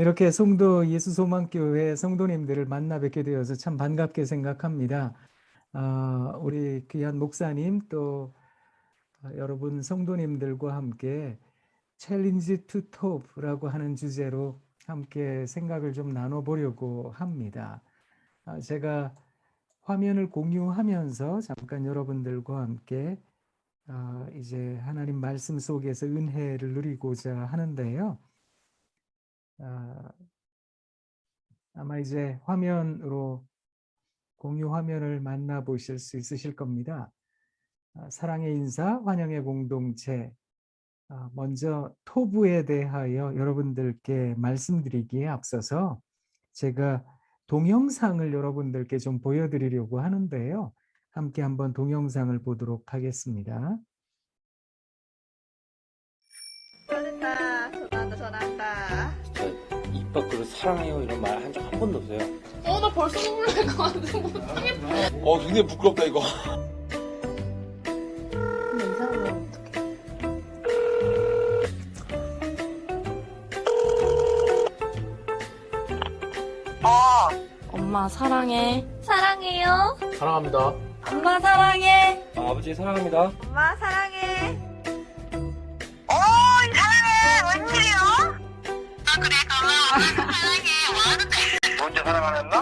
이렇게 송도 예수소망교회 성도님들을 만나 뵙게 되어서 참 반갑게 생각합니다. 우리 귀한 목사님 또 여러분 성도님들과 함께 챌린지 투 톱이라고 하는 주제로 함께 생각을 좀 나눠보려고 합니다. 제가 화면을 공유하면서 잠깐 여러분들과 함께 이제 하나님 말씀 속에서 은혜를 누리고자 하는데요. 아마 이제 화면으로 공유 화면을 만나보실 수 있으실 겁니다. 사랑의 인사, 환영의 공동체. 먼저 토부에 대하여 여러분들께 말씀드리기에 앞서서 제가 동영상을 여러분들께 좀 보여드리려고 하는데요. 함께 한번 동영상을 보도록 하겠습니다. 전했다. 전한다. 입 밖으로 사랑해요 이런 말 한 적 한 번도 없어요. 나 벌써 눈물 날것 같은데 못하겠다. 굉장히 부끄럽다 이거. 근데 이상하면 어떡해. 엄마 사랑해. 사랑해요. 사랑합니다. 엄마 사랑해. 아버지 사랑합니다. 엄마 사랑해. 사랑해. 웬일이야? 그래, 고마워. 사랑해. 뭐 하는데? 언제 사랑하랬나?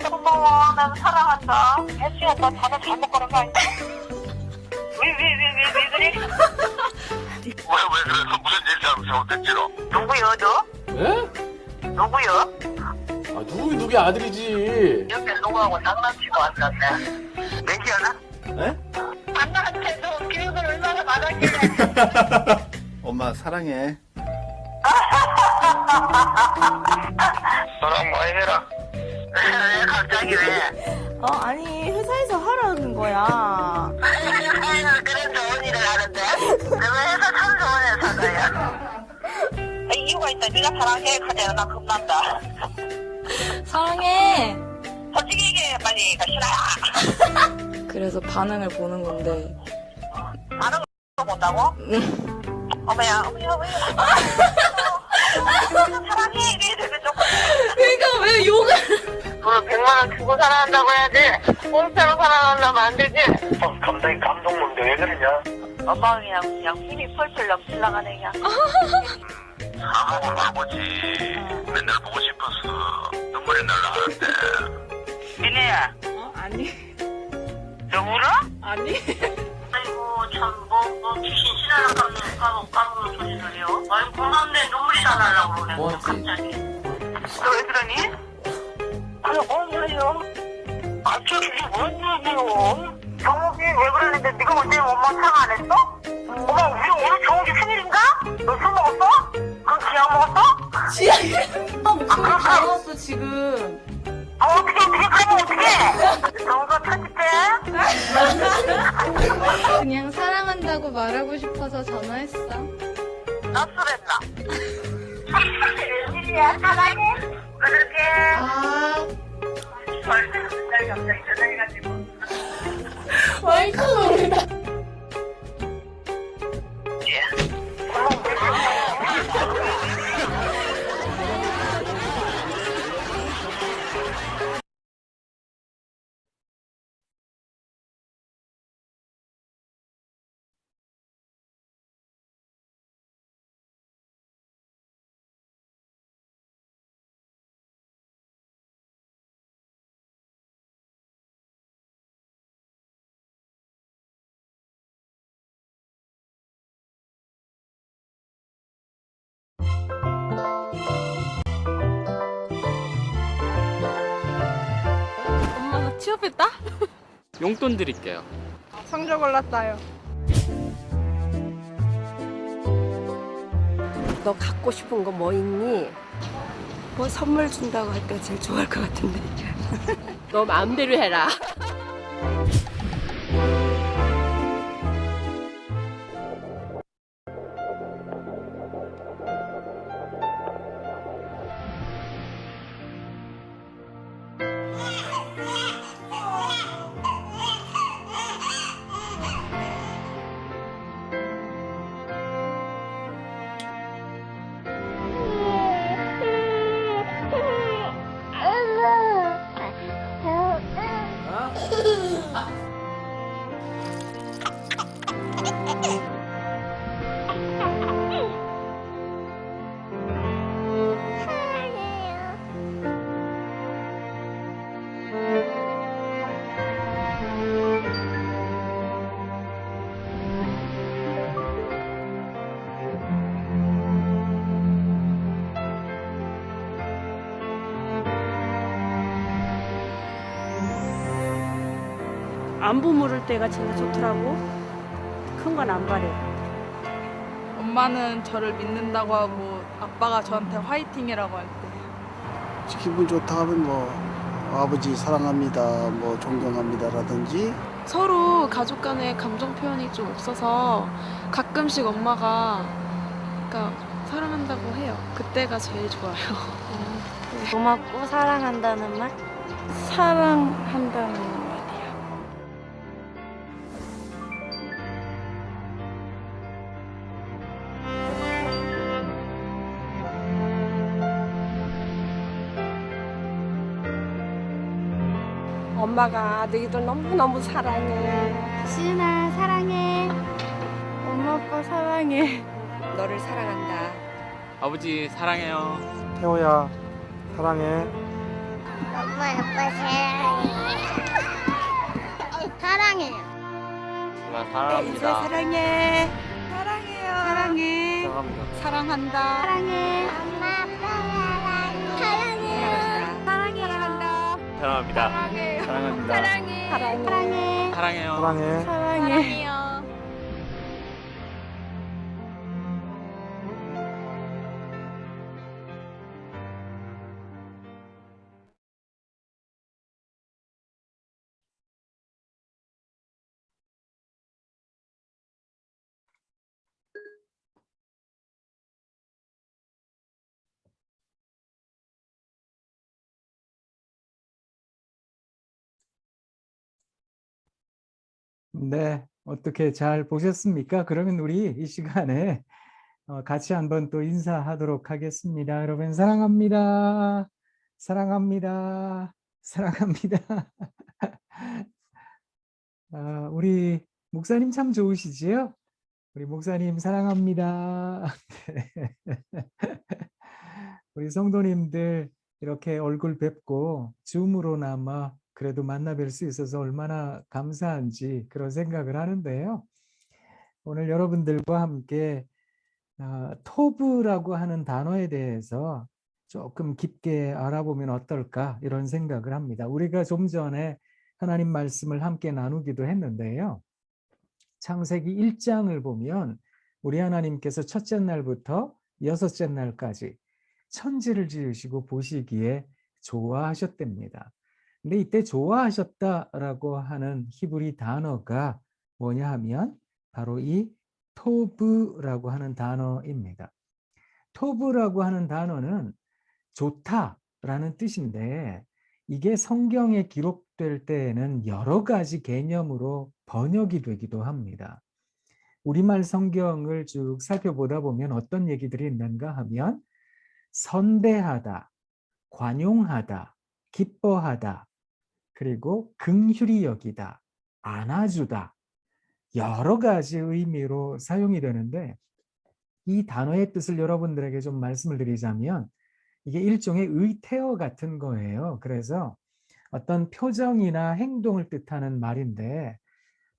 고마워. 나도 사랑한다. 혜수 오빠 밥을 잘못 거는 거 아니야? 왜 그래? 왜 그래서 무슨 일 잘못했지로? 누구요, 너? 예? 누구요? 누구의 아들이지. 옆에 누구하고 장난치고 왔었네. 내기하나? 예? 안나한테도 교육을 얼마나 받았길래. 엄마 사랑해. 사랑 많이 해라. 왜 갑자기 왜? 아니 회사에서 하라는 거야. 그래 좋은 일을 하는데 왜 회사 참 좋은 회사가야? 이유가 있다. 네가 사랑해 하잖아. 나 겁난다. 사랑해. 솔직히 얘기해 빨리. 싫어요. 그래서 반응을 보는 건데. 아는 거 본다고? 어머야. 사랑해 이래야 되면 조금. 그러니까 왜 욕을? 그 100만 원 주고 사랑한다고 해야지. 공짜로 사랑한다면 안 되지. 감독이 감동문데 왜 그러냐? 엄마가 그냥 힘이 펄펄 넘치려가네 그냥. 사고가 바보지. 맨날 보고 싶어서 눈물이 날라 하는데. 민혜야. 아니. 너 울어? 아니. 아이고 참 뭐 귀신 신하는 까먹 소리 들려. 아이고 고맙네. 눈물이 다 날라고 그러네. 고맙지. 갑자기. 너 왜 그러니? 그래 뭔 소리요? 갑자기 그게 뭔 얘기요? 정욱이 왜 그러는데 네가 먼저 엄마 사과 안 했어? 엄마 우리 오늘 정욱이 생일인가? 너 술 먹었어? 그럼 기약 먹었어? 지하에 목소리 다 나왔어 지금. 어떻게 그러면 어떡해? 정욱아 편집해? 그냥 사랑한다고 말하고 싶어서 전화했어. 나 술했나? 웬일이야 사랑해? 그렇게 벌써 맨날 갑자기 전화해가지고 마이크 엄마가 취업했다? 용돈 드릴게요. 성적 올랐어요. 너 갖고 싶은 거 뭐 있니? 뭐 선물 준다고 할 때 제일 좋아할 것 같은데. 너 마음대로 해라. 안부 물을 때가 제일 좋더라고. 큰 건 안 바래. 엄마는 저를 믿는다고 하고 아빠가 저한테 화이팅이라고 할 때. 기분 좋다 하면 뭐 아버지 사랑합니다, 뭐 존경합니다라든지. 서로 가족 간의 감정 표현이 좀 없어서 가끔씩 엄마가 그러니까 사랑한다고 해요. 그때가 제일 좋아요. 고맙고 사랑한다는 말? 사랑한다는 말이야. 엄마가 너희들 너무너무 사랑해. 시은아 사랑해. 엄마 아빠 사랑해. 너를 사랑한다. 아버지 사랑해요. 태호야 사랑해. 엄마 아빠 사랑해. 사랑해요. 엄마 이제 사랑합니다. 사랑해. 사랑해요. 사랑해. 사랑합니다. 사랑한다. 사랑해. 엄마 아빠 사랑해. 사랑해요. 사랑한다. 사랑합니다. 사랑해요. 사랑합니다. 사랑해. 사랑해. 사랑해요. 사랑해. 사랑해요. 네, 어떻게 잘 보셨습니까? 그러면 우리 이 시간에 같이 한번 또 인사하도록 하겠습니다. 여러분 사랑합니다. 사랑합니다. 사랑합니다. 우리 목사님 참 좋으시지요? 우리 목사님 사랑합니다. 우리 성도님들 이렇게 얼굴 뵙고 줌으로나마 그래도 만나 뵐 수 있어서 얼마나 감사한지 그런 생각을 하는데요. 오늘 여러분들과 함께 토브라고 하는 단어에 대해서 조금 깊게 알아보면 어떨까 이런 생각을 합니다. 우리가 좀 전에 하나님 말씀을 함께 나누기도 했는데요. 창세기 1장을 보면 우리 하나님께서 첫째 날부터 여섯째 날까지 천지를 지으시고 보시기에 좋아하셨답니다. 근데 이때 좋아하셨다라고 하는 히브리 단어가 뭐냐 하면 바로 이 토브라고 하는 단어입니다. 토브라고 하는 단어는 좋다라는 뜻인데 이게 성경에 기록될 때에는 여러 가지 개념으로 번역이 되기도 합니다. 우리말 성경을 쭉 살펴보다 보면 어떤 얘기들이 있는가 하면 선대하다, 관용하다, 기뻐하다, 그리고 긍휼히 여기다, 안아주다 여러 가지 의미로 사용이 되는데 이 단어의 뜻을 여러분들에게 좀 말씀을 드리자면 이게 일종의 의태어 같은 거예요. 그래서 어떤 표정이나 행동을 뜻하는 말인데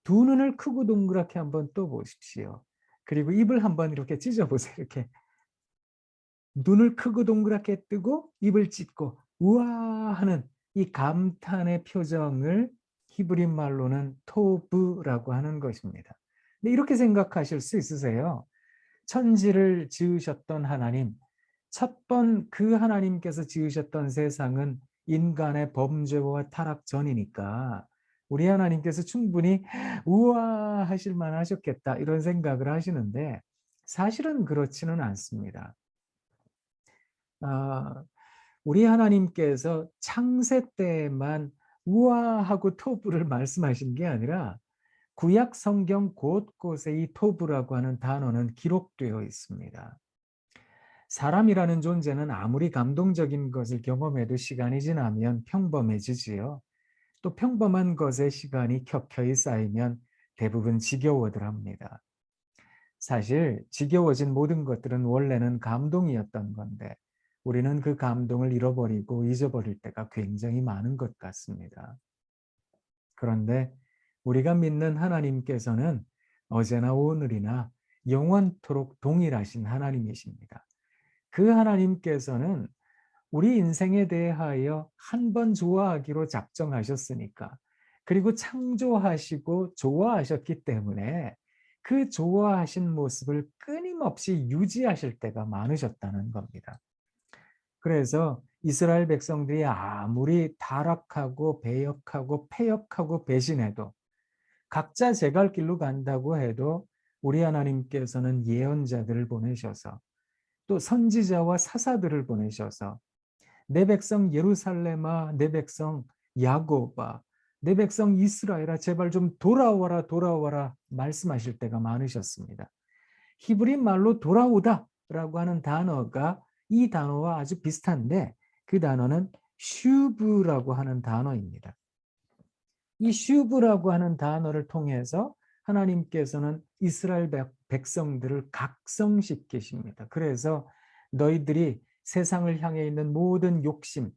두 눈을 크고 동그랗게 한번 떠 보십시오. 그리고 입을 한번 이렇게 찢어보세요. 이렇게 눈을 크고 동그랗게 뜨고 입을 찢고 우와 하는 이 감탄의 표정을 히브리 말로는 토브라고 하는 것입니다. 근데 이렇게 생각하실 수 있으세요? 천지를 지으셨던 하나님, 첫 번 그 하나님께서 지으셨던 세상은 인간의 범죄와 타락 전이니까 우리 하나님께서 충분히 우와 하실 만하셨겠다 이런 생각을 하시는데 사실은 그렇지는 않습니다. 우리 하나님께서 창세 때에만 우아하고 토부를 말씀하신 게 아니라 구약 성경 곳곳에 이 토부라고 하는 단어는 기록되어 있습니다. 사람이라는 존재는 아무리 감동적인 것을 경험해도 시간이 지나면 평범해지지요. 또 평범한 것에 시간이 켜켜이 쌓이면 대부분 지겨워들 합니다. 사실 지겨워진 모든 것들은 원래는 감동이었던 건데 우리는 그 감동을 잃어버리고 잊어버릴 때가 굉장히 많은 것 같습니다. 그런데 우리가 믿는 하나님께서는 어제나 오늘이나 영원토록 동일하신 하나님이십니다. 그 하나님께서는 우리 인생에 대하여 한 번 좋아하기로 작정하셨으니까 그리고 창조하시고 좋아하셨기 때문에 그 좋아하신 모습을 끊임없이 유지하실 때가 많으셨다는 겁니다. 그래서 이스라엘 백성들이 아무리 타락하고 배역하고 패역하고 배신해도 각자 제 갈 길로 간다고 해도 우리 하나님께서는 예언자들을 보내셔서 또 선지자와 사사들을 보내셔서 내 백성 예루살렘아, 내 백성 야곱아, 내 백성 이스라엘아, 제발 좀 돌아와라 돌아와라 말씀하실 때가 많으셨습니다. 히브리 말로 돌아오다라고 하는 단어가 이 단어와 아주 비슷한데 그 단어는 슈브라고 하는 단어입니다. 이 슈브라고 하는 단어를 통해서 하나님께서는 이스라엘 백성들을 각성시키십니다. 그래서 너희들이 세상을 향해 있는 모든 욕심,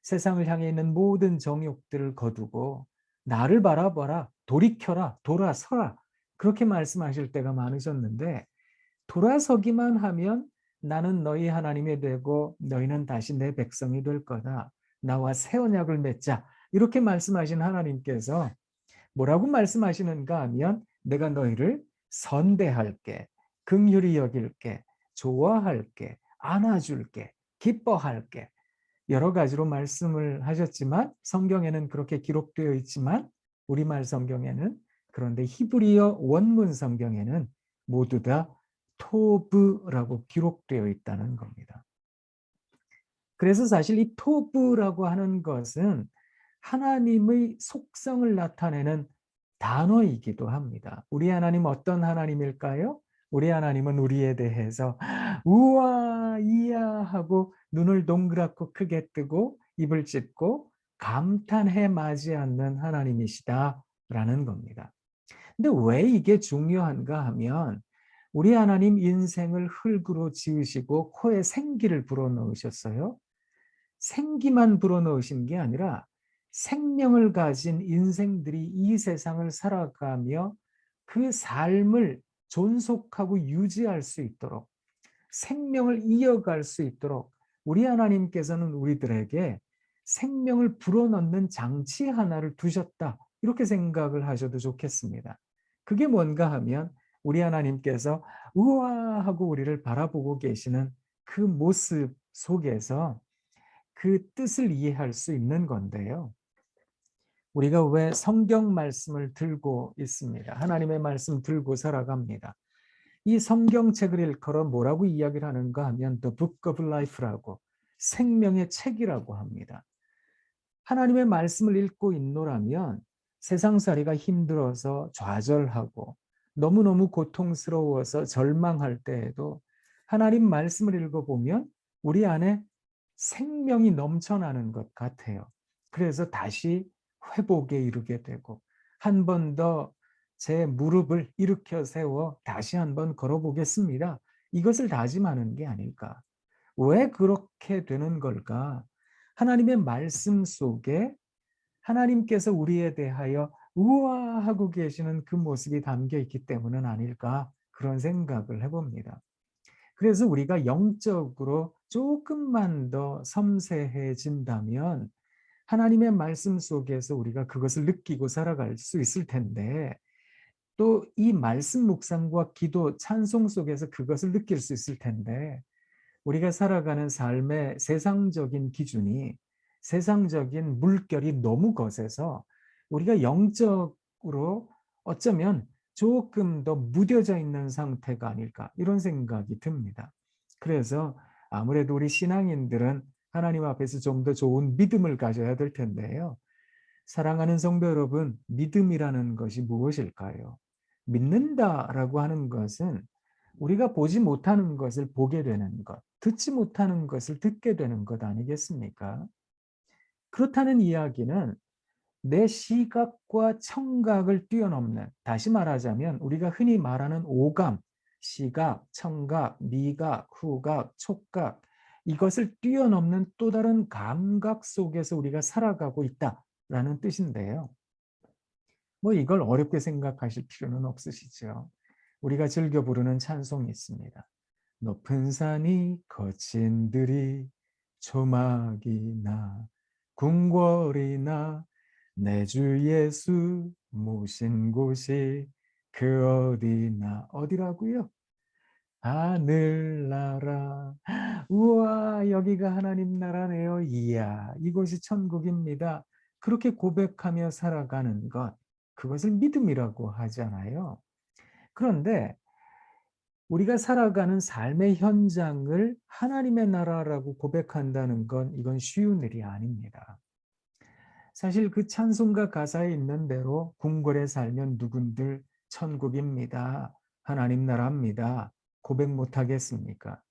세상을 향해 있는 모든 정욕들을 거두고 나를 바라봐라, 돌이켜라, 돌아서라 그렇게 말씀하실 때가 많으셨는데 돌아서기만 하면 나는 너희 하나님이 되고 너희는 다시 내 백성이 될 거다. 나와 새 언약을 맺자. 이렇게 말씀하신 하나님께서 뭐라고 말씀하시는가 하면 내가 너희를 선대할게, 긍휼히 여길게, 좋아할게, 안아줄게, 기뻐할게. 여러 가지로 말씀을 하셨지만 성경에는 그렇게 기록되어 있지만 우리말 성경에는 그런데 히브리어 원문 성경에는 모두 다 토브라고 기록되어 있다는 겁니다. 그래서 사실 이 토브라고 하는 것은 하나님의 속성을 나타내는 단어이기도 합니다. 우리 하나님 어떤 하나님일까요? 우리 하나님은 우리에 대해서 우와 이야 하고 눈을 동그랗고 크게 뜨고 입을 찢고 감탄해 마지 않는 하나님이시다라는 겁니다. 근데 왜 이게 중요한가 하면 우리 하나님 인생을 흙으로 지으시고 코에 생기를 불어넣으셨어요. 생기만 불어넣으신 게 아니라 생명을 가진 인생들이 이 세상을 살아가며 그 삶을 존속하고 유지할 수 있도록 생명을 이어갈 수 있도록 우리 하나님께서는 우리들에게 생명을 불어넣는 장치 하나를 두셨다. 이렇게 생각을 하셔도 좋겠습니다. 그게 뭔가 하면 우리 하나님께서 우와 하고 우리를 바라보고 계시는 그 모습 속에서 그 뜻을 이해할 수 있는 건데요. 우리가 왜 성경 말씀을 들고 있습니다. 하나님의 말씀 들고 살아갑니다. 이 성경책을 일컬어 뭐라고 이야기를 하는가 하면 The Book of Life라고 생명의 책이라고 합니다. 하나님의 말씀을 읽고 있노라면 세상살이가 힘들어서 좌절하고 너무너무 고통스러워서 절망할 때에도 하나님 말씀을 읽어보면 우리 안에 생명이 넘쳐나는 것 같아요. 그래서 다시 회복에 이르게 되고 한 번 더 제 무릎을 일으켜 세워 다시 한번 걸어보겠습니다. 이것을 다짐하는 게 아닐까. 왜 그렇게 되는 걸까? 하나님의 말씀 속에 하나님께서 우리에 대하여 우아하고 계시는 그 모습이 담겨 있기 때문은 아닐까 그런 생각을 해봅니다. 그래서 우리가 영적으로 조금만 더 섬세해진다면 하나님의 말씀 속에서 우리가 그것을 느끼고 살아갈 수 있을 텐데 또 이 말씀 묵상과 기도, 찬송 속에서 그것을 느낄 수 있을 텐데 우리가 살아가는 삶의 세상적인 기준이 세상적인 물결이 너무 거세서 우리가 영적으로 어쩌면 조금 더 무뎌져 있는 상태가 아닐까 이런 생각이 듭니다. 그래서 아무래도 우리 신앙인들은 하나님 앞에서 좀 더 좋은 믿음을 가져야 될 텐데요. 사랑하는 성도 여러분, 믿음이라는 것이 무엇일까요? 믿는다라고 하는 것은 우리가 보지 못하는 것을 보게 되는 것, 듣지 못하는 것을 듣게 되는 것 아니겠습니까? 그렇다는 이야기는 내 시각과 청각을 뛰어넘는, 다시 말하자면 우리가 흔히 말하는 오감, 시각, 청각, 미각, 후각, 촉각, 이것을 뛰어넘는 또 다른 감각 속에서 우리가 살아가고 있다라는 뜻인데요. 뭐 이걸 어렵게 생각하실 필요는 없으시죠. 우리가 즐겨 부르는 찬송이 있습니다. 높은 산이 거친 들이 조막이나 궁궐이나 내 주 예수 모신 곳이 그 어디나 어디라고요? 하늘나라. 우와, 여기가 하나님 나라네요. 이야, 이곳이 천국입니다. 그렇게 고백하며 살아가는 것, 그것을 믿음이라고 하잖아요. 그런데 우리가 살아가는 삶의 현장을 하나님의 나라라고 고백한다는 건 이건 쉬운 일이 아닙니다. 사실 그 찬송가 가사에 있는 대로 궁궐에 살면 누군들 천국입니다. 하나님 나라입니다. 고백 못 하겠습니까?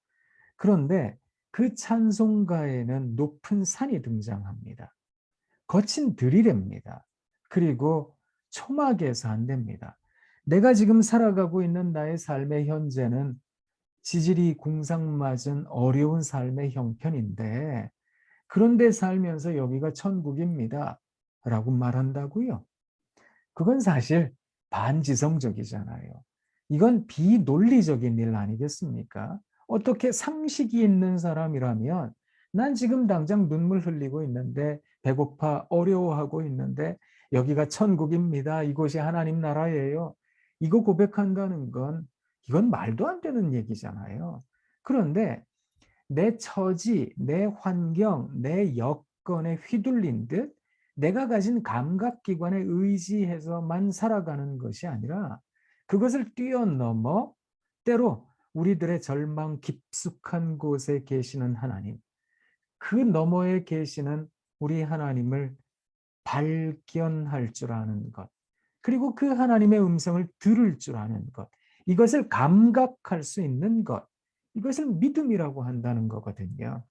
그런데 그 찬송가에는 높은 산이 등장합니다. 거친 들이랩니다. 그리고 초막에서 안 됩니다. 내가 지금 살아가고 있는 나의 삶의 현재는 지질이 궁상맞은 어려운 삶의 형편인데 그런데 살면서 여기가 천국입니다. 라고 말한다고요? 그건 사실 반지성적이잖아요. 이건 비논리적인 일 아니겠습니까? 어떻게 상식이 있는 사람이라면 난 지금 당장 눈물 흘리고 있는데 배고파 어려워하고 있는데 여기가 천국입니다. 이곳이 하나님 나라예요. 이거 고백한다는 건 이건 말도 안 되는 얘기잖아요. 그런데 내 처지, 내 환경, 내 여건에 휘둘린 듯 내가 가진 감각기관에 의지해서만 살아가는 것이 아니라 그것을 뛰어넘어 때로 우리들의 절망 깊숙한 곳에 계시는 하나님, 그 너머에 계시는 우리 하나님을 발견할 줄 아는 것, 그리고 그 하나님의 음성을 들을 줄 아는 것, 이것을 감각할 수 있는 것, 이것을 믿음이라고 한다는 거거든요.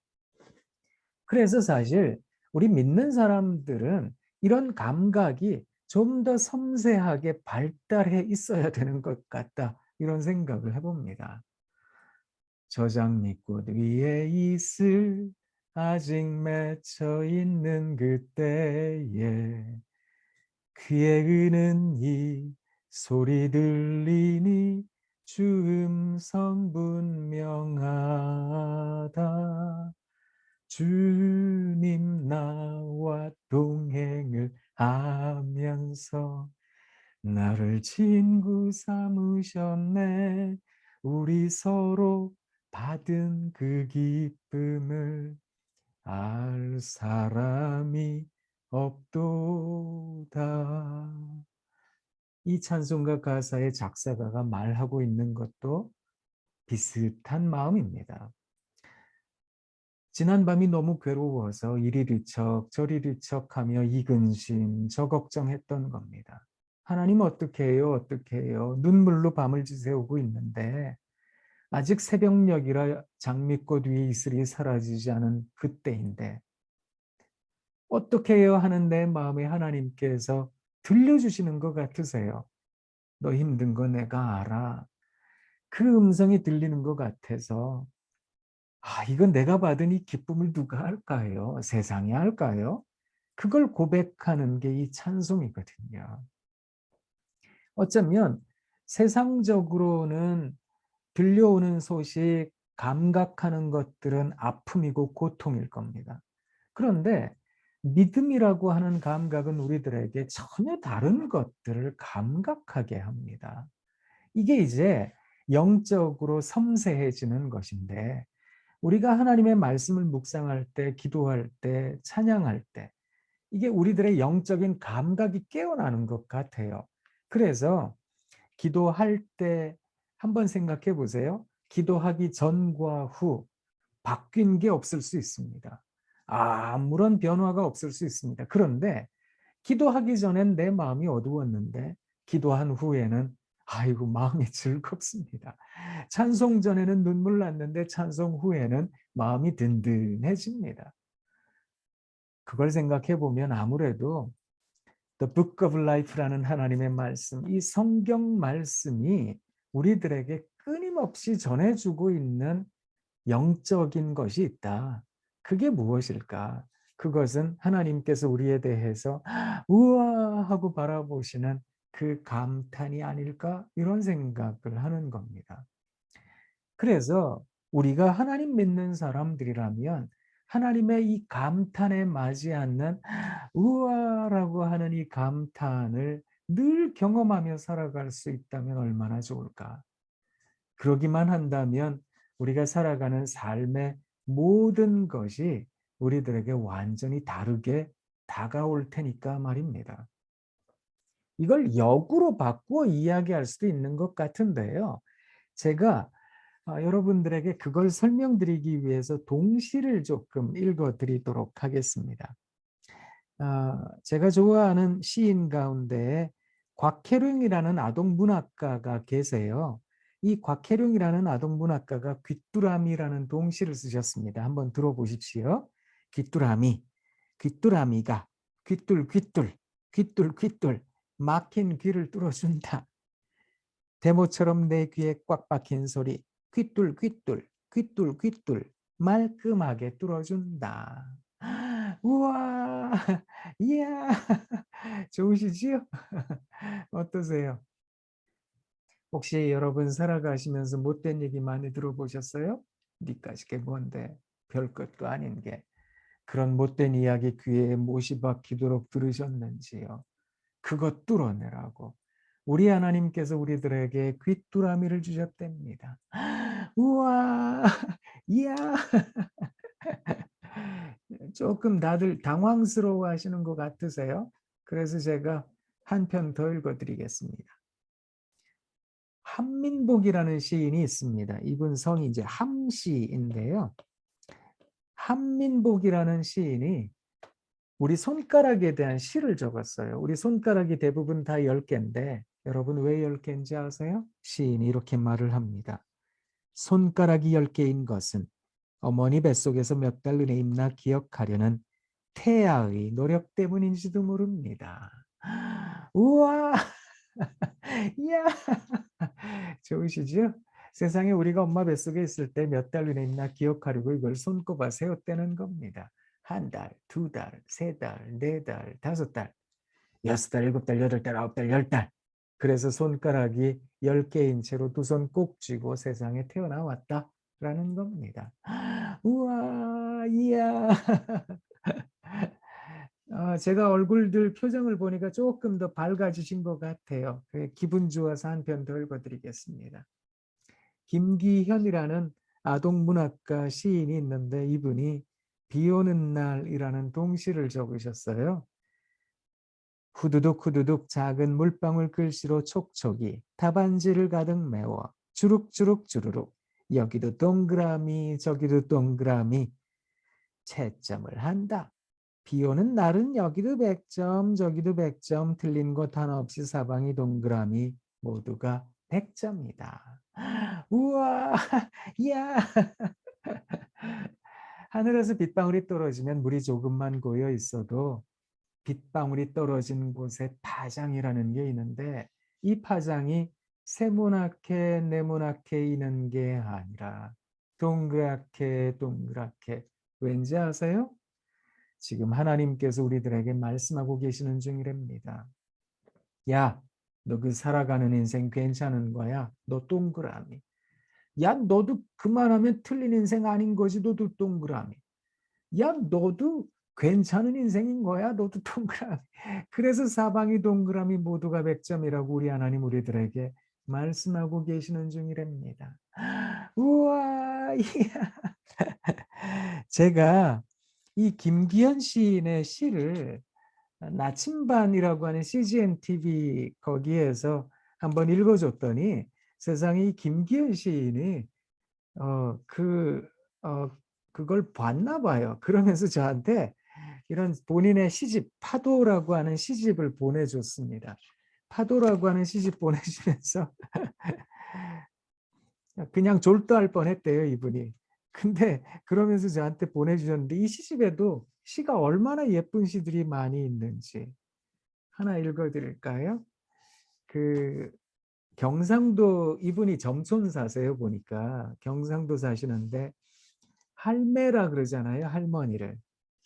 그래서 사실 우리 믿는 사람들은 이런 감각이 좀 더 섬세하게 발달해 있어야 되는 것 같다. 이런 생각을 해봅니다. 저장미꽃 위에 있을 아직 맺혀 있는 그때에 귀에 의는 이 소리 들리니 주 음성 분명하다. 주님 나와 동행을 하면서 나를 친구 삼으셨네. 우리 서로 받은 그 기쁨을 알 사람이 없도다. 이 찬송가 가사의 작사가가 말하고 있는 것도 비슷한 마음입니다. 지난 밤이 너무 괴로워서 이리리 척 저리리 척하며 이 근심 저 걱정했던 겁니다. 하나님 어떻게 해요? 어떻게 해요? 눈물로 밤을 지새우고 있는데 아직 새벽녘이라 장미꽃 위에 이슬이 사라지지 않은 그때인데 어떻게 해요? 하는 내 마음에 하나님께서 들려주시는 것 같으세요. 너 힘든 거 내가 알아. 그 음성이 들리는 것 같아서 이건 내가 받은 이 기쁨을 누가 할까요? 세상이 할까요? 그걸 고백하는 게 이 찬송이거든요. 어쩌면 세상적으로는 들려오는 소식, 감각하는 것들은 아픔이고 고통일 겁니다. 그런데 믿음이라고 하는 감각은 우리들에게 전혀 다른 것들을 감각하게 합니다. 이게 이제 영적으로 섬세해지는 것인데 우리가 하나님의 말씀을 묵상할 때, 기도할 때, 찬양할 때 이게 우리들의 영적인 감각이 깨어나는 것 같아요. 그래서 기도할 때 한번 생각해 보세요. 기도하기 전과 후 바뀐 게 없을 수 있습니다. 아무런 변화가 없을 수 있습니다. 그런데 기도하기 전엔 내 마음이 어두웠는데 기도한 후에는 아이고 마음이 즐겁습니다. 찬송 전에는 눈물 났는데 찬송 후에는 마음이 든든해집니다. 그걸 생각해 보면 아무래도 The Book of Life라는 하나님의 말씀, 이 성경 말씀이 우리들에게 끊임없이 전해주고 있는 영적인 것이 있다. 그게 무엇일까? 그것은 하나님께서 우리에 대해서 우와 하고 바라보시는 그 감탄이 아닐까? 이런 생각을 하는 겁니다. 그래서 우리가 하나님 믿는 사람들이라면 하나님의 이 감탄에 맞이 않는 우와라고 하는 이 감탄을 늘 경험하며 살아갈 수 있다면 얼마나 좋을까. 그러기만 한다면 우리가 살아가는 삶의 모든 것이 우리들에게 완전히 다르게 다가올 테니까 말입니다. 이걸 역으로 바꾸어 이야기할 수도 있는 것 같은데요. 제가 여러분들에게 그걸 설명드리기 위해서 동시를 조금 읽어드리도록 하겠습니다. 제가 좋아하는 시인 가운데 곽혜룡이라는 아동문학가가 계세요. 이 곽혜룡이라는 아동문학가가 귀뚜라미라는 동시를 쓰셨습니다. 한번 들어보십시오. 귀뚜라미, 귀뚜라미가 귀뚤귀뚤, 귀뚤귀뚤 막힌 귀를 뚫어준다. 대모처럼 내 귀에 꽉 박힌 소리 귀뚤귀뚤, 귀뚤귀뚤 말끔하게 뚫어준다. 우와, 이야, 좋으시지요? 어떠세요? 혹시 여러분 살아가시면서 못된 얘기 많이 들어보셨어요? 니까지 게 뭔데 별것도 아닌 게 그런 못된 이야기 귀에 못이 박히도록 들으셨는지요? 그것 뚫어내라고 우리 하나님께서 우리들에게 귀뚜라미를 주셨답니다. 우와, 이야. 조금 다들 당황스러워 하시는 것 같으세요? 그래서 제가 한 편 더 읽어드리겠습니다. 한민복이라는 시인이 있습니다. 이분 성이 이제 함시인데요. 한민복이라는 시인이 우리 손가락에 대한 시를 적었어요. 우리 손가락이 대부분 다 10개인데 여러분 왜 10개인지 아세요? 시인이 이렇게 말을 합니다. 손가락이 10개인 것은 어머니 뱃속에서 몇 달 은혜 있나 기억하려는 태아의 노력 때문인지도 모릅니다. 우와, 이야, 좋으시죠? 세상에 우리가 엄마 뱃속에 있을 때 몇 달 은혜 있나 기억하려고 이걸 손꼽아 세웠다는 겁니다. 1달, 2달, 3달, 4달, 5달, 6달, 7달, 8달, 9달, 10달. 그래서 손가락이 10개인 채로 두 손 꼭 쥐고 세상에 태어나왔다라는 겁니다. 우와, 이야. 제가 얼굴들 표정을 보니까 조금 더 밝아지신 것 같아요. 기분 좋아서 한 편 더 읽어드리겠습니다. 김기현이라는 아동문학가 시인이 있는데 이분이 비 오는 날이라는 동시를 적으셨어요. 후두둑 후두둑 작은 물방울 글씨로 촉촉이 답안지를 가득 메워 주룩주룩 주르륵 여기도 동그라미 저기도 동그라미 채점을 한다. 비 오는 날은 여기도 100점 저기도 100점 틀린 곳 하나 없이 사방이 동그라미 모두가 100점이다. 우와, 이야. 하늘에서 빗방울이 떨어지면 물이 조금만 고여 있어도 빗방울이 떨어진 곳에 파장이라는 게 있는데 이 파장이 세모나게 네모나게 있는 게 아니라 동그랗게 동그랗게 왠지 아세요? 지금 하나님께서 우리들에게 말씀하고 계시는 중이랍니다. 야, 너 그 살아가는 인생 괜찮은 거야? 너 동그라미. 야, 너도 그만하면 틀린 인생 아닌 거지. 너도 동그라미. 야, 너도 괜찮은 인생인 거야. 너도 동그라미. 그래서 사방이 동그라미 모두가 100점이라고 우리 하나님 우리들에게 말씀하고 계시는 중이랍니다. 우와, 이야. 제가 이 김기현 시인의 시를 나침반이라고 하는 CGN TV 거기에서 한번 읽어줬더니 세상에 이 김기현 시인이 그걸 봤나 봐요. 그러면서 저한테 이런 본인의 시집 파도라고 하는 시집을 보내줬습니다. 파도라고 하는 시집 보내주면서 그냥 졸도할 뻔했대요, 이분이. 근데 그러면서 저한테 보내주셨는데 이 시집에도 시가 얼마나 예쁜 시들이 많이 있는지 하나 읽어드릴까요? 그 경상도 이분이 점촌 사세요 보니까 경상도 사시는데 할매라 그러잖아요. 할머니를.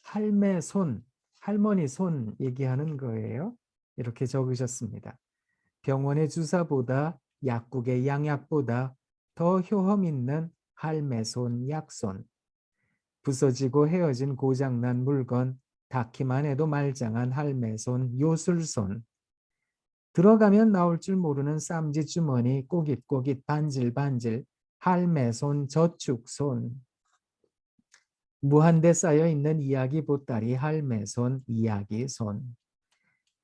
할매 손, 할머니 손 얘기하는 거예요. 이렇게 적으셨습니다. 병원의 주사보다 약국의 양약보다 더 효험 있는 할매 손 약손. 부서지고 헤어진 고장난 물건, 닿기만 해도 말짱한 할매손, 요술손, 들어가면 나올 줄 모르는 쌈지 주머니, 꼬깃꼬깃 반질반질, 할매손, 저축손, 무한대 쌓여있는 이야기 보따리, 할매손, 이야기손,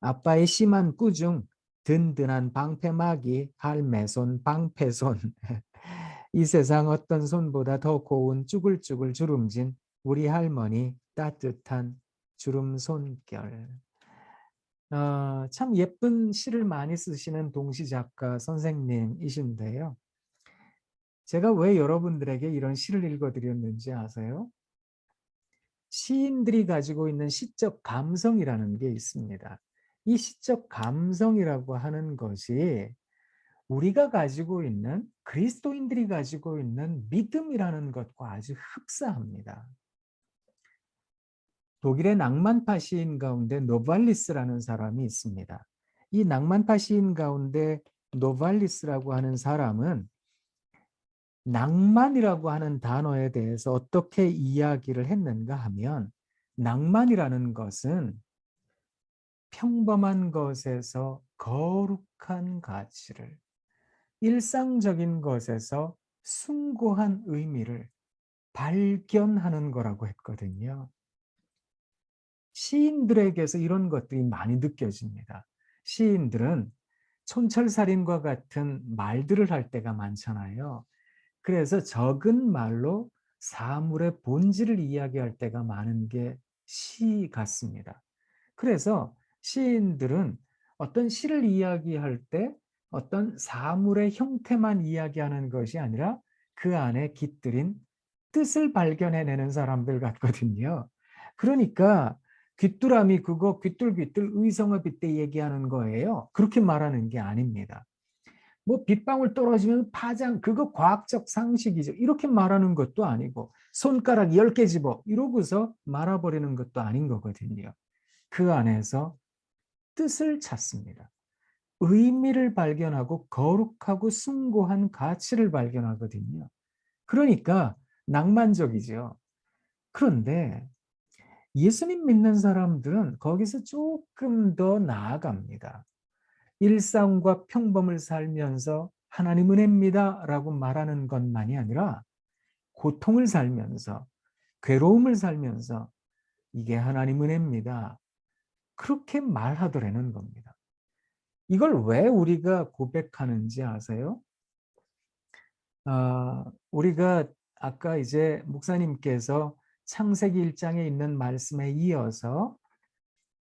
아빠의 심한 꾸중, 든든한 방패막이, 할매손, 방패손, 이 세상 어떤 손보다 더 고운 쭈글쭈글 주름진 우리 할머니 따뜻한 주름 손결. 참 예쁜 시를 많이 쓰시는 동시 작가 선생님이신데요. 제가 왜 여러분들에게 이런 시를 읽어드렸는지 아세요? 시인들이 가지고 있는 시적 감성이라는 게 있습니다. 이 시적 감성이라고 하는 것이 우리가 가지고 있는, 그리스도인들이 가지고 있는 믿음이라는 것과 아주 흡사합니다. 독일의 낭만파 시인 가운데 노발리스라는 사람이 있습니다. 이 낭만파 시인 가운데 노발리스라고 하는 사람은 낭만이라고 하는 단어에 대해서 어떻게 이야기를 했는가 하면, 낭만이라는 것은 평범한 것에서 거룩한 가치를, 일상적인 것에서 숭고한 의미를 발견하는 거라고 했거든요. 시인들에게서 이런 것들이 많이 느껴집니다. 시인들은 촌철살인과 같은 말들을 할 때가 많잖아요. 그래서 적은 말로 사물의 본질을 이야기할 때가 많은 게 시 같습니다. 그래서 시인들은 어떤 시를 이야기할 때 어떤 사물의 형태만 이야기하는 것이 아니라 그 안에 깃들인 뜻을 발견해내는 사람들 같거든요. 그러니까 귀뚜라미 그거 귀뚤귀뚤 의성어 빗대 얘기하는 거예요. 그렇게 말하는 게 아닙니다. 뭐 빗방울 떨어지면 파장 그거 과학적 상식이죠. 이렇게 말하는 것도 아니고 손가락 10개 집어 이러고서 말아버리는 것도 아닌 거거든요. 그 안에서 뜻을 찾습니다. 의미를 발견하고 거룩하고 숭고한 가치를 발견하거든요. 그러니까 낭만적이죠. 그런데 예수님 믿는 사람들은 거기서 조금 더 나아갑니다. 일상과 평범을 살면서 하나님 은혜입니다 라고 말하는 것만이 아니라 고통을 살면서, 괴로움을 살면서 이게 하나님 은혜입니다, 그렇게 말하더라는 겁니다. 이걸 왜 우리가 고백하는지 아세요? 우리가 아까 이제 목사님께서 창세기 1장에 있는 말씀에 이어서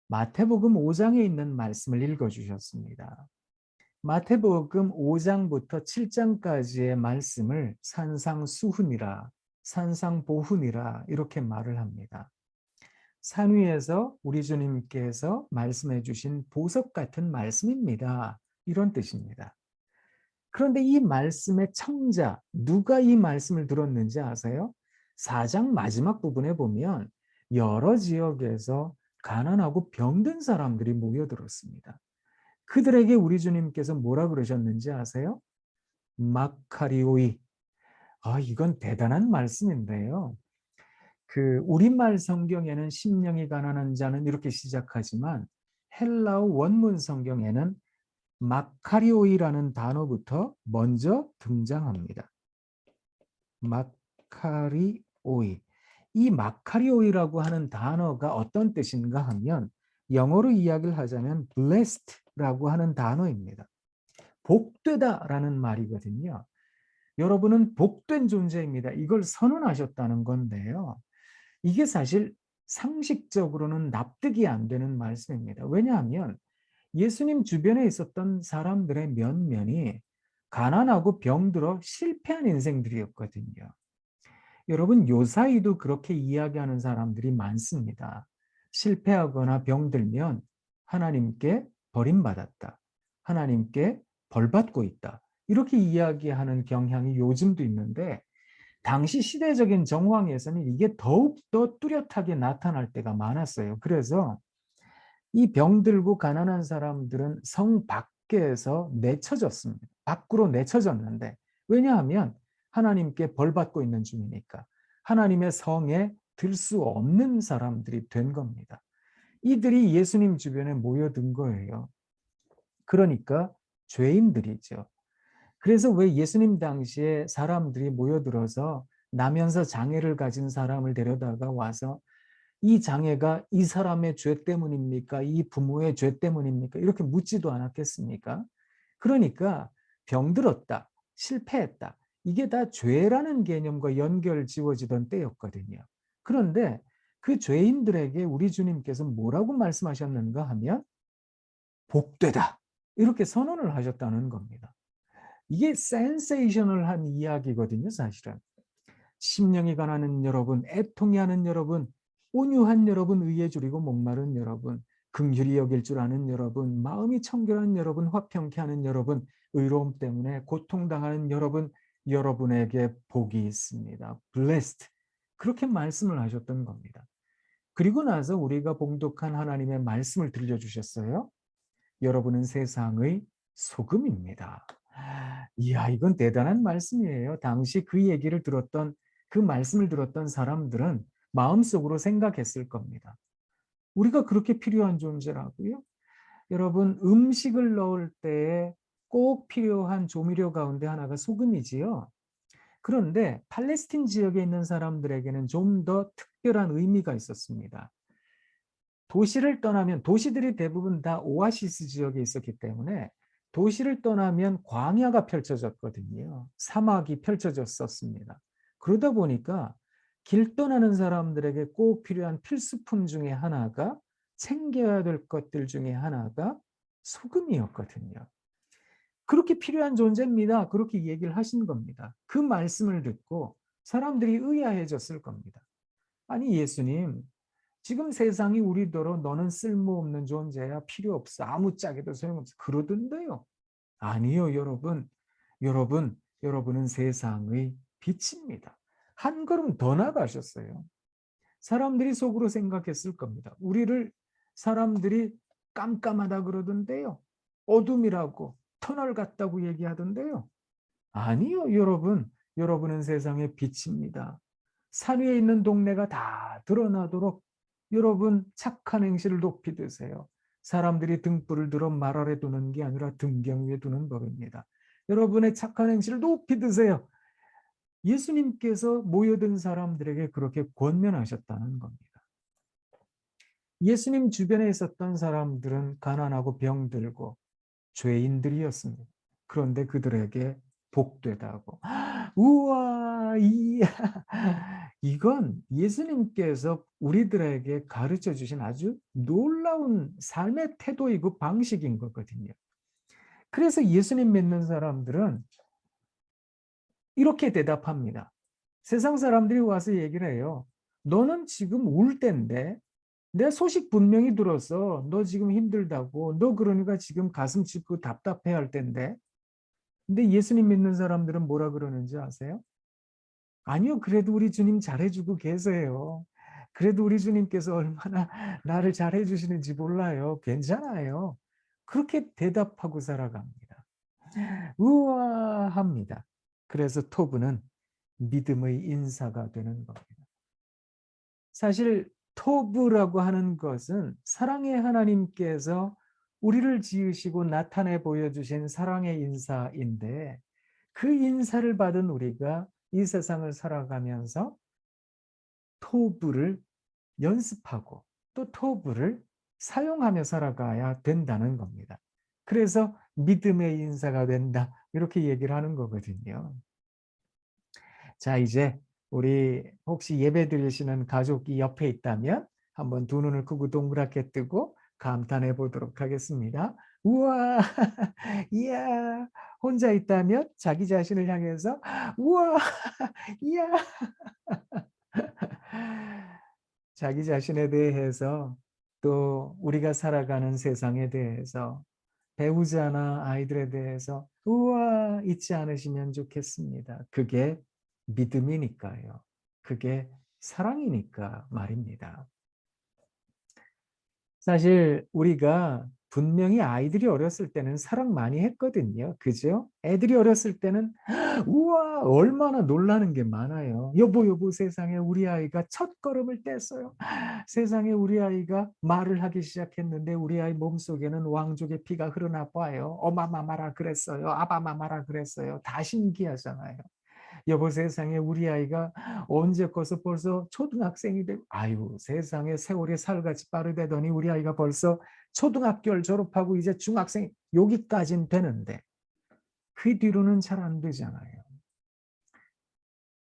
마태복음 5장에 있는 말씀을 읽어주셨습니다. 마태복음 5장부터 7장까지의 말씀을 산상수훈이라, 산상보훈이라 이렇게 말을 합니다. 산 위에서 우리 주님께서 말씀해 주신 보석 같은 말씀입니다. 이런 뜻입니다. 그런데 이 말씀의 청자, 누가 이 말씀을 들었는지 아세요? 4장 마지막 부분에 보면 여러 지역에서 가난하고 병든 사람들이 모여들었습니다. 그들에게 우리 주님께서 뭐라 그러셨는지 아세요? 마카리오이. 이건 대단한 말씀인데요. 그 우리말 성경에는 심령이 가난한 자는 이렇게 시작하지만 헬라어 원문 성경에는 마카리오이라는 단어부터 먼저 등장합니다. 마카리오이. 이 마카리오이라고 하는 단어가 어떤 뜻인가 하면 영어로 이야기를 하자면 blessed라고 하는 단어입니다. 복되다라는 말이거든요. 여러분은 복된 존재입니다. 이걸 선언하셨다는 건데요. 이게 사실 상식적으로는 납득이 안 되는 말씀입니다. 왜냐하면 예수님 주변에 있었던 사람들의 면면이 가난하고 병들어 실패한 인생들이었거든요. 여러분 요사이도 그렇게 이야기하는 사람들이 많습니다. 실패하거나 병들면 하나님께 버림받았다, 하나님께 벌받고 있다, 이렇게 이야기하는 경향이 요즘도 있는데 당시 시대적인 정황에서는 이게 더욱더 뚜렷하게 나타날 때가 많았어요. 그래서 이 병들고 가난한 사람들은 성 밖에서 내쳐졌습니다. 밖으로 내쳐졌는데 왜냐하면 하나님께 벌받고 있는 중이니까. 하나님의 성에 들 수 없는 사람들이 된 겁니다. 이들이 예수님 주변에 모여든 거예요. 그러니까 죄인들이죠. 그래서 왜 예수님 당시에 사람들이 모여들어서 나면서 장애를 가진 사람을 데려다가 와서 이 장애가 이 사람의 죄 때문입니까? 이 부모의 죄 때문입니까? 이렇게 묻지도 않았겠습니까? 그러니까 병들었다, 실패했다. 이게 다 죄라는 개념과 연결 지워지던 때였거든요. 그런데 그 죄인들에게 우리 주님께서 뭐라고 말씀하셨는가 하면 복되다. 이렇게 선언을 하셨다는 겁니다. 이게 센세이셔널한 이야기거든요, 사실은. 심령이 가난한 여러분, 애통이 하는 여러분, 온유한 여러분, 의에 줄이고 목마른 여러분, 긍휼히 여길 줄 아는 여러분, 마음이 청결한 여러분, 화평케 하는 여러분, 의로움 때문에 고통당하는 여러분, 여러분에게 복이 있습니다. Blessed. 그렇게 말씀을 하셨던 겁니다. 그리고 나서 우리가 봉독한 하나님의 말씀을 들려주셨어요. 여러분은 세상의 소금입니다. 이야, 이건 대단한 말씀이에요. 당시 그 얘기를 들었던, 그 말씀을 들었던 사람들은 마음속으로 생각했을 겁니다. 우리가 그렇게 필요한 존재라고요? 여러분, 음식을 넣을 때에 꼭 필요한 조미료 가운데 하나가 소금이지요. 그런데 팔레스틴 지역에 있는 사람들에게는 좀 더 특별한 의미가 있었습니다. 도시를 떠나면, 도시들이 대부분 다 오아시스 지역에 있었기 때문에 도시를 떠나면 광야가 펼쳐졌거든요. 사막이 펼쳐졌었습니다. 그러다 보니까 길 떠나는 사람들에게 꼭 필요한 필수품 중에 하나가, 챙겨야 될 것들 중에 하나가 소금이었거든요. 그렇게 필요한 존재입니다. 그렇게 얘기를 하신 겁니다. 그 말씀을 듣고 사람들이 의아해졌을 겁니다. 아니, 예수님, 지금 세상이 우리더러 너는 쓸모없는 존재야, 필요 없어, 아무짝에도 소용없어 그러던데요. 아니요, 여러분은 세상의 빛입니다. 한 걸음 더 나가셨어요. 사람들이 속으로 생각했을 겁니다. 우리를 사람들이 깜깜하다 그러던데요. 어둠이라고, 터널 같다고 얘기하던데요. 아니요, 여러분은 세상의 빛입니다. 산 위에 있는 동네가 다 드러나도록 여러분 착한 행실을 높이 드세요. 사람들이 등불을 들어 말 아래 두는 게 아니라 등경 위에 두는 법입니다. 여러분의 착한 행실을 높이 드세요. 예수님께서 모여든 사람들에게 그렇게 권면하셨다는 겁니다. 예수님 주변에 있었던 사람들은 가난하고 병들고 죄인들이었습니다. 그런데 그들에게 복되다고. 우와, 이건 예수님께서 우리들에게 가르쳐 주신 아주 놀라운 삶의 태도이고 방식인 거거든요. 그래서 예수님 믿는 사람들은 이렇게 대답합니다. 세상 사람들이 와서 얘기를 해요. 너는 지금 울 때인데, 내 소식 분명히 들어서 너 지금 힘들다고, 너 그러니까 지금 가슴 찢고 답답해 할 텐데. 근데 예수님 믿는 사람들은 뭐라 그러는지 아세요? 아니요, 그래도 우리 주님 잘해주고 계세요. 그래도 우리 주님께서 얼마나 나를 잘해주시는지 몰라요. 괜찮아요. 그렇게 대답하고 살아갑니다. 우아합니다. 그래서 토브는 믿음의 인사가 되는 겁니다. 사실 토브라고 하는 것은 사랑의 하나님께서 우리를 지으시고 나타내 보여주신 사랑의 인사인데, 그 인사를 받은 우리가 이 세상을 살아가면서 토브를 연습하고 또 토브를 사용하며 살아가야 된다는 겁니다. 그래서 믿음의 인사가 된다, 이렇게 얘기를 하는 거거든요. 자, 이제 우리 혹시 예배 드리시는 가족이 옆에 있다면 한번 두 눈을 크고 동그랗게 뜨고 감탄해 보도록 하겠습니다. 우와, 이야. 혼자 있다면 자기 자신을 향해서 우와, 이야. 자기 자신에 대해서, 또 우리가 살아가는 세상에 대해서, 배우자나 아이들에 대해서 우와 잊지 않으시면 좋겠습니다. 그게 믿음이니까요. 그게 사랑이니까 말입니다. 사실 우리가 분명히 아이들이 어렸을 때는 사랑 많이 했거든요. 그죠? 애들이 어렸을 때는 우와 얼마나 놀라는 게 많아요. 여보 여보 세상에 우리 아이가 첫 걸음을 뗐어요. 세상에 우리 아이가 말을 하기 시작했는데 우리 아이 몸속에는 왕족의 피가 흐르나 봐요. 어마마마라 그랬어요. 아바마마라 그랬어요. 다 신기하잖아요. 여보 세상에 우리 아이가 언제 커서 벌써 초등학생이 되고 아유 세상에 세월이 살같이 빠르대더니 우리 아이가 벌써 초등학교를 졸업하고 이제 중학생 여기까진 되는데 그 뒤로는 잘 안 되잖아요.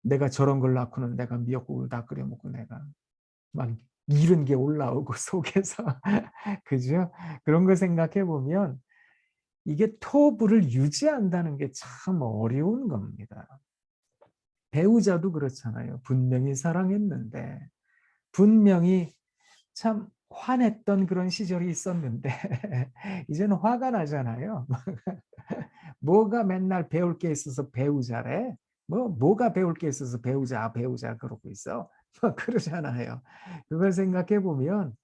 내가 저런 걸 낳고는 내가 미역국을 다 끓여 먹고 내가 막 이런 게 올라오고 속에서 그죠? 그런 거 생각해 보면 이게 토부를 유지한다는 게 참 어려운 겁니다. 배우자도 그렇잖아요. 분명히 사랑했는데 분명히 참 화냈던 그런 시절이 있었는데 이제는 화가 나잖아요. 뭐가 맨날 배울 게 있어서 배우자래? 뭐가 배울 게 있어서 배우자 그러고 있어? 그러잖아요. 그걸 생각해 보면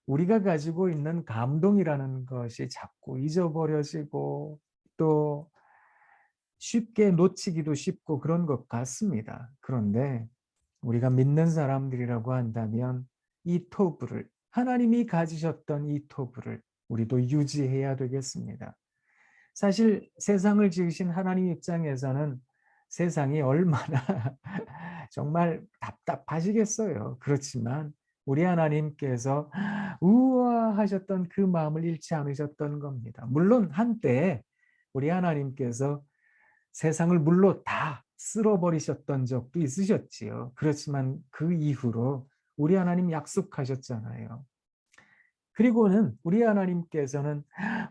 우리가 가지고 있는 감동이라는 것이 자꾸 잊어버려지고 또 쉽게 놓치기도 쉽고 그런 것 같습니다. 그런데 우리가 믿는 사람들이라고 한다면 이 토부를 하나님이 가지셨던 이 토부를 우리도 유지해야 되겠습니다. 사실 세상을 지으신 하나님 입장에서는 세상이 얼마나 정말 답답하시겠어요. 그렇지만 우리 하나님께서 우아하셨던 그 마음을 잃지 않으셨던 겁니다. 물론 한때 우리 하나님께서 세상을 물로 다 쓸어버리셨던 적도 있으셨지요. 그렇지만 그 이후로 우리 하나님 약속하셨잖아요. 그리고는 우리 하나님께서는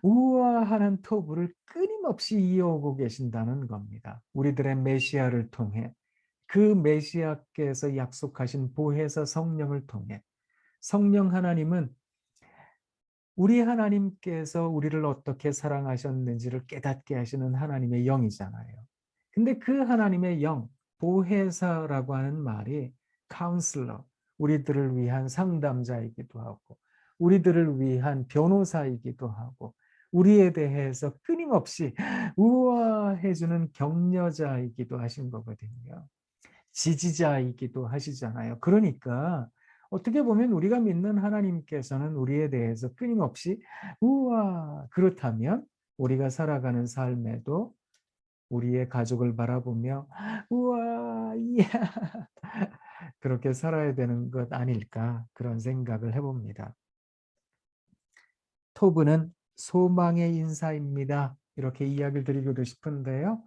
우아한 토부를 끊임없이 이어오고 계신다는 겁니다. 우리들의 메시아를 통해 그 메시아께서 약속하신 보혜사 성령을 통해 성령 하나님은 우리 하나님께서 우리를 어떻게 사랑하셨는지를 깨닫게 하시는 하나님의 영이잖아요. 근데 그 하나님의 영, 보혜사라고 하는 말이 카운슬러, 우리들을 위한 상담자이기도 하고 우리들을 위한 변호사이기도 하고 우리에 대해서 끊임없이 우아해주는 격려자이기도 하신 거거든요. 지지자이기도 하시잖아요. 그러니까 어떻게 보면 우리가 믿는 하나님께서는 우리에 대해서 끊임없이 우와 그렇다면 우리가 살아가는 삶에도 우리의 가족을 바라보며 우와 이야 그렇게 살아야 되는 것 아닐까 그런 생각을 해봅니다. 토부는 소망의 인사입니다. 이렇게 이야기를 드리고도 싶은데요.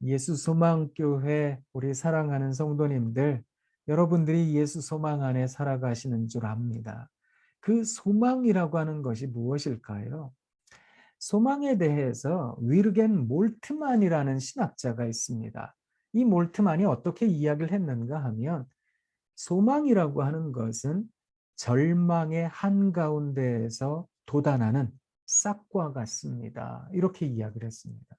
예수 소망교회 우리 사랑하는 성도님들 여러분들이 예수 소망 안에 살아가시는 줄 압니다. 그 소망이라고 하는 것이 무엇일까요? 소망에 대해서 위르겐 몰트만이라는 신학자가 있습니다. 이 몰트만이 어떻게 이야기를 했는가 하면 소망이라고 하는 것은 절망의 한가운데에서 돋아나는 싹과 같습니다. 이렇게 이야기를 했습니다.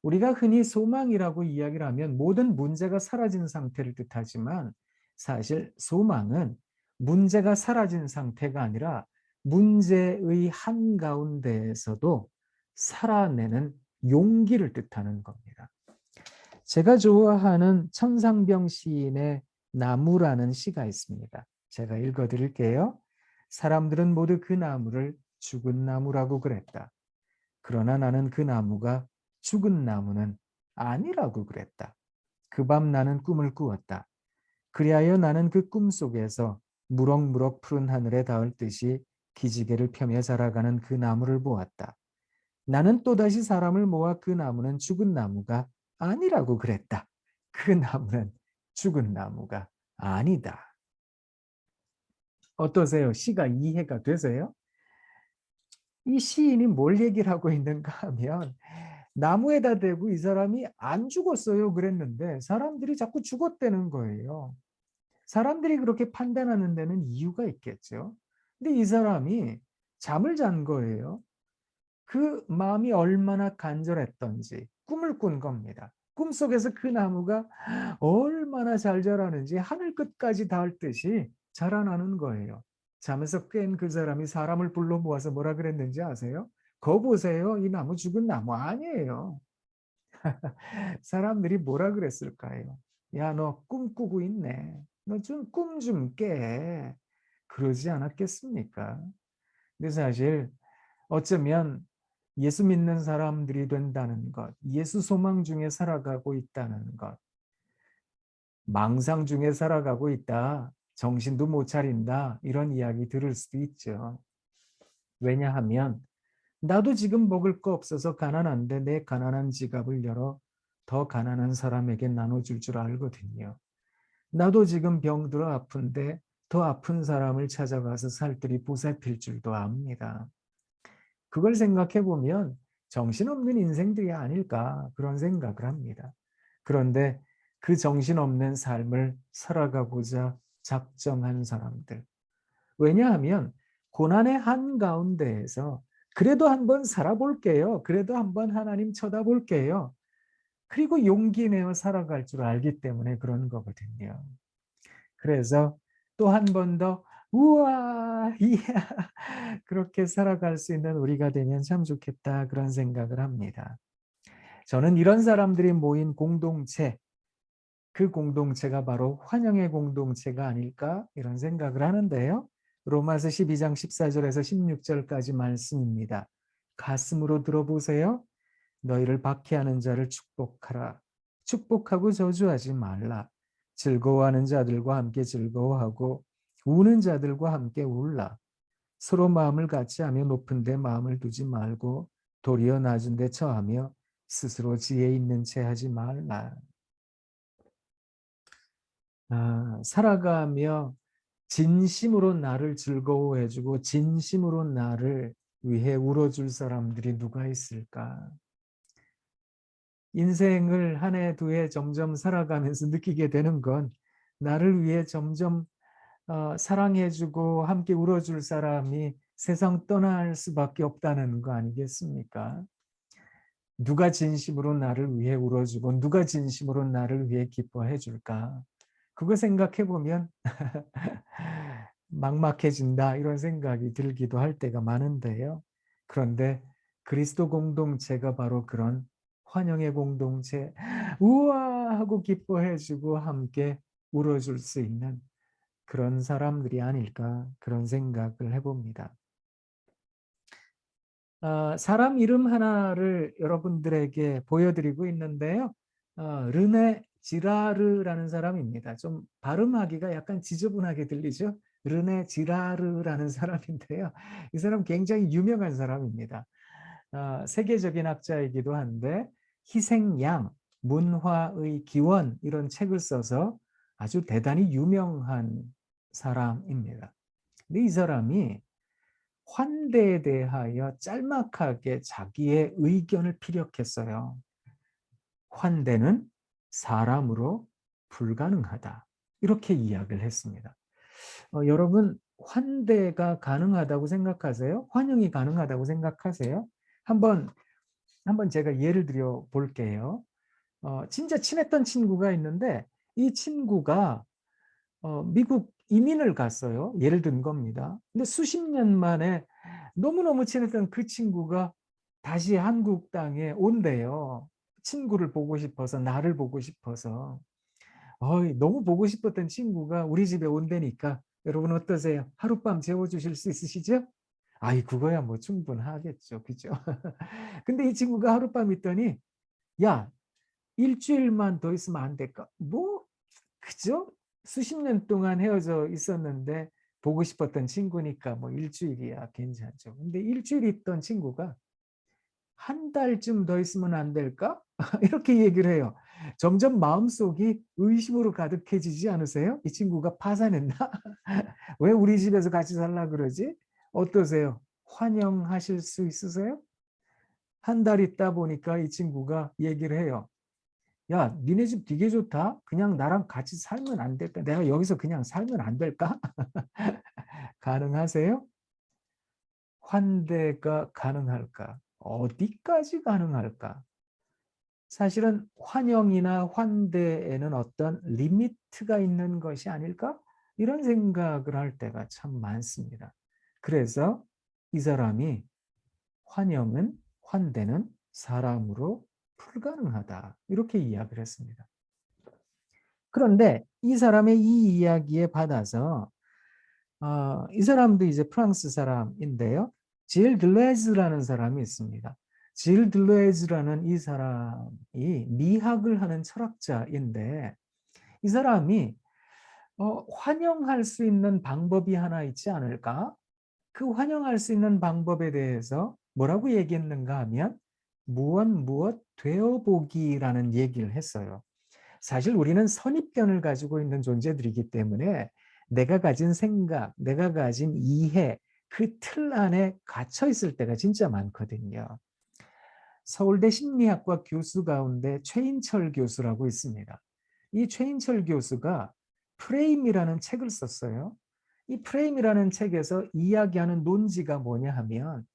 우리가 흔히 소망이라고 이야기를 하면 모든 문제가 사라진 상태를 뜻하지만 사실 소망은 문제가 사라진 상태가 아니라 문제의 한가운데에서도 살아내는 용기를 뜻하는 겁니다. 제가 좋아하는 천상병 시인의 나무라는 시가 있습니다. 제가 읽어드릴게요. 사람들은 모두 그 나무를 죽은 나무라고 그랬다. 그러나 나는 그 나무가 죽은 나무는 아니라고 그랬다. 그 밤 나는 꿈을 꾸었다. 그리하여 나는 그 꿈 속에서 무럭무럭 푸른 하늘에 닿을 듯이 기지개를 펴며 자라가는 그 나무를 보았다. 나는 또다시 사람을 모아 그 나무는 죽은 나무가 아니라고 그랬다. 그 나무는 죽은 나무가 아니다. 어떠세요? 시가 이해가 되세요? 이 시인이 뭘 얘기를 하고 있는가 하면 나무에다 대고 이 사람이 안 죽었어요 그랬는데 사람들이 자꾸 죽었다는 거예요. 사람들이 그렇게 판단하는 데는 이유가 있겠죠. 근데 이 사람이 잠을 잔 거예요. 그 마음이 얼마나 간절했던지 꿈을 꾼 겁니다. 꿈속에서 그 나무가 얼마나 잘 자라는지 하늘 끝까지 닿을 듯이 자라나는 거예요. 잠에서 깬 그 사람이 사람을 불러 모아서 뭐라 그랬는지 아세요? 거 보세요. 이 나무 죽은 나무 아니에요. 사람들이 뭐라 그랬을까요? 야, 너 꿈꾸고 있네. 너 좀 꿈 좀 깨. 그러지 않았겠습니까? 근데 사실 어쩌면 예수 믿는 사람들이 된다는 것, 예수 소망 중에 살아가고 있다는 것, 망상 중에 살아가고 있다, 정신도 못 차린다, 이런 이야기 들을 수도 있죠. 왜냐하면 나도 지금 먹을 거 없어서 가난한데 내 가난한 지갑을 열어 더 가난한 사람에게 나눠줄 줄 알거든요. 나도 지금 병들어 아픈데 더 아픈 사람을 찾아가서 살뜰히 보살필 줄도 압니다. 그걸 생각해 보면 정신없는 인생들이 아닐까 그런 생각을 합니다. 그런데 그 정신없는 삶을 살아가고자 작정한 사람들. 왜냐하면 고난의 한가운데에서 그래도 한번 살아볼게요. 그래도 한번 하나님 쳐다볼게요. 그리고 용기 내어 살아갈 줄 알기 때문에 그런 거거든요. 그래서 또 한 번 더 우와, 이야, 그렇게 살아갈 수 있는 우리가 되면 참 좋겠다 그런 생각을 합니다. 저는 이런 사람들이 모인 공동체, 그 공동체가 바로 환영의 공동체가 아닐까 이런 생각을 하는데요. 로마서 12장 14절에서 16절까지 말씀입니다. 가슴으로 들어보세요. 너희를 박해하는 자를 축복하라. 축복하고 저주하지 말라. 즐거워하는 자들과 함께 즐거워하고 우는 자들과 함께 울라. 서로 마음을 같이 하며 높은 데 마음을 두지 말고 도리어 낮은 데 처하며 스스로 지혜 있는 채 하지 말라. 살아가며 진심으로 나를 즐거워해주고 진심으로 나를 위해 울어줄 사람들이 누가 있을까? 인생을 한 해, 두 해 점점 살아가면서 느끼게 되는 건 나를 위해 점점 사랑해주고 함께 울어줄 사람이 세상 떠날 수밖에 없다는 거 아니겠습니까? 누가 진심으로 나를 위해 울어주고 누가 진심으로 나를 위해 기뻐해 줄까? 그거 생각해 보면 막막해진다 이런 생각이 들기도 할 때가 많은데요. 그런데 그리스도 공동체가 바로 그런 환영의 공동체, 우와 하고 기뻐해주고 함께 울어줄 수 있는 그런 사람들이 아닐까 그런 생각을 해봅니다. 사람 이름 하나를 여러분들에게 보여드리고 있는데요. 르네 지라르라는 사람입니다. 좀 발음하기가 약간 지저분하게 들리죠? 르네 지라르라는 사람인데요. 이 사람 굉장히 유명한 사람입니다. 세계적인 학자이기도 한데 희생양, 문화의 기원 이런 책을 써서 아주 대단히 유명한 사람입니다. 근데 이 사람이 환대에 대하여 짤막하게 자기의 의견을 피력했어요. 환대는 사람으로 불가능하다. 이렇게 이야기를 했습니다. 여러분 환대가 가능하다고 생각하세요? 환영이 가능하다고 생각하세요? 한번 제가 예를 들어 볼게요. 진짜 친했던 친구가 있는데 이 친구가 미국 이민을 갔어요. 예를 든 겁니다. 근데 수십 년 만에 너무너무 친했던 그 친구가 다시 한국 땅에 온대요. 친구를 보고 싶어서, 나를 보고 싶어서. 너무 보고 싶었던 친구가 우리 집에 온다니까 여러분 어떠세요? 하룻밤 재워주실 수 있으시죠? 그거야 뭐 충분하겠죠. 그죠? 근데 이 친구가 하룻밤 있더니 야, 일주일만 더 있으면 안 될까? 뭐, 그죠? 수십 년 동안 헤어져 있었는데 보고 싶었던 친구니까 뭐 일주일이야 괜찮죠. 근데 일주일 있던 친구가 한 달쯤 더 있으면 안 될까? 이렇게 얘기를 해요. 점점 마음속이 의심으로 가득해지지 않으세요? 이 친구가 파산했나? 왜 우리 집에서 같이 살라 그러지? 어떠세요? 환영하실 수 있으세요? 한 달 있다 보니까 이 친구가 얘기를 해요. 야, 니네 집 되게 좋다. 그냥 나랑 같이 살면 안 될까? 내가 여기서 그냥 살면 안 될까? 가능하세요? 환대가 가능할까? 어디까지 가능할까? 사실은 환영이나 환대에는 어떤 리미트가 있는 것이 아닐까? 이런 생각을 할 때가 참 많습니다. 그래서 이 사람이 환영은 환대는 사람으로 불가능하다 이렇게 이야기를 했습니다. 그런데 이 사람의 이 이야기에 받아서 이 사람도 이제 프랑스 사람인데요. 질 들레즈라는 사람이 있습니다. 질 들레즈라는 이 사람이 미학을 하는 철학자인데 이 사람이 환영할 수 있는 방법이 하나 있지 않을까? 그 환영할 수 있는 방법에 대해서 뭐라고 얘기했는가 하면 무엇 되어보기라는 얘기를 했어요. 사실 우리는 선입견을 가지고 있는 존재들이기 때문에 내가 가진 생각, 내가 가진 이해, 그 틀 안에 갇혀 있을 때가 진짜 많거든요. 서울대 심리학과 교수 가운데 최인철 교수라고 있습니다. 이 최인철 교수가 프레임이라는 책을 썼어요. 이 프레임이라는 책에서 이야기하는 논지가 뭐냐 하면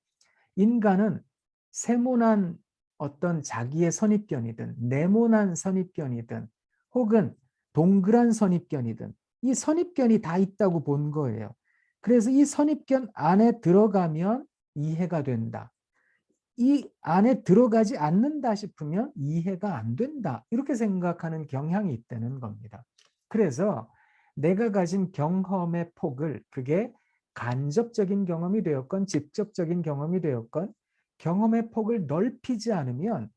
인간은 세모난 어떤 자기의 선입견이든 네모난 선입견이든 혹은 동그란 선입견이든 이 선입견이 다 있다고 본 거예요. 그래서 이 선입견 안에 들어가면 이해가 된다. 이 안에 들어가지 않는다 싶으면 이해가 안 된다. 이렇게 생각하는 경향이 있다는 겁니다. 그래서 내가 가진 경험의 폭을 그게 간접적인 경험이 되었건 직접적인 경험이 되었건 경험의 폭을 넓히지 않으면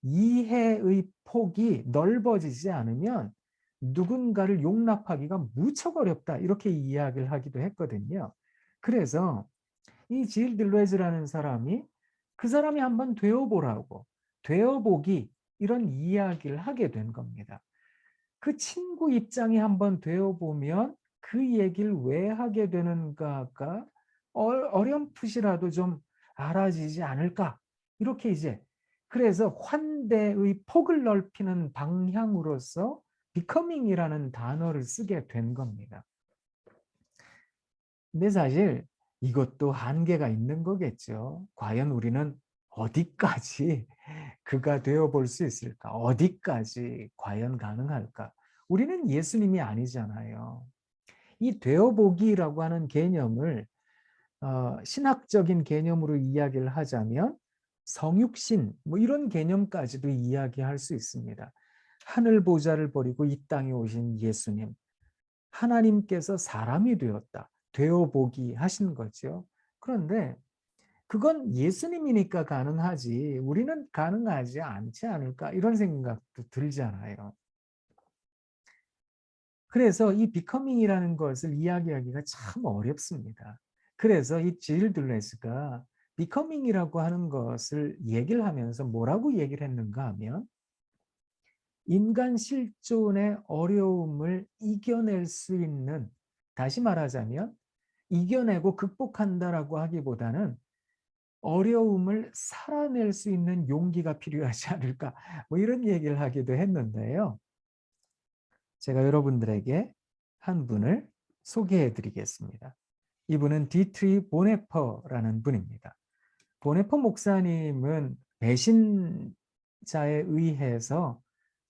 이해의 폭이 넓어지지 않으면 누군가를 용납하기가 무척 어렵다. 이렇게 이야기를 하기도 했거든요. 그래서 이 질 들레즈라는 사람이 그 사람이 한번 되어보라고 되어보기 이런 이야기를 하게 된 겁니다. 그 친구 입장이 한번 되어보면 그 얘기를 왜 하게 되는가가 어렴풋이라도 좀 알아지지 않을까 이렇게 이제 그래서 환대의 폭을 넓히는 방향으로서 becoming이라는 단어를 쓰게 된 겁니다. 근데 사실 이것도 한계가 있는 거겠죠. 과연 우리는 어디까지 그가 되어 볼 수 있을까? 어디까지 과연 가능할까? 우리는 예수님이 아니잖아요. 이 되어보기라고 하는 개념을 신학적인 개념으로 이야기를 하자면 성육신 뭐 이런 개념까지도 이야기할 수 있습니다. 하늘 보좌를 버리고 이 땅에 오신 예수님, 하나님께서 사람이 되었다. 되어보기 하신 거죠. 그런데 그건 예수님이니까 가능하지 우리는 가능하지 않지 않을까 이런 생각도 들잖아요. 그래서 이 비커밍이라는 것을 이야기하기가 참 어렵습니다. 그래서 이 질 들레즈가 비커밍이라고 하는 것을 얘기를 하면서 뭐라고 얘기를 했는가 하면 인간 실존의 어려움을 이겨낼 수 있는 다시 말하자면 이겨내고 극복한다라고 하기보다는 어려움을 살아낼 수 있는 용기가 필요하지 않을까 뭐 이런 얘기를 하기도 했는데요. 제가 여러분들에게 한 분을 소개해 드리겠습니다. 이분은 디트리 보네퍼라는 분입니다. 보네퍼 목사님은 배신자에 의해서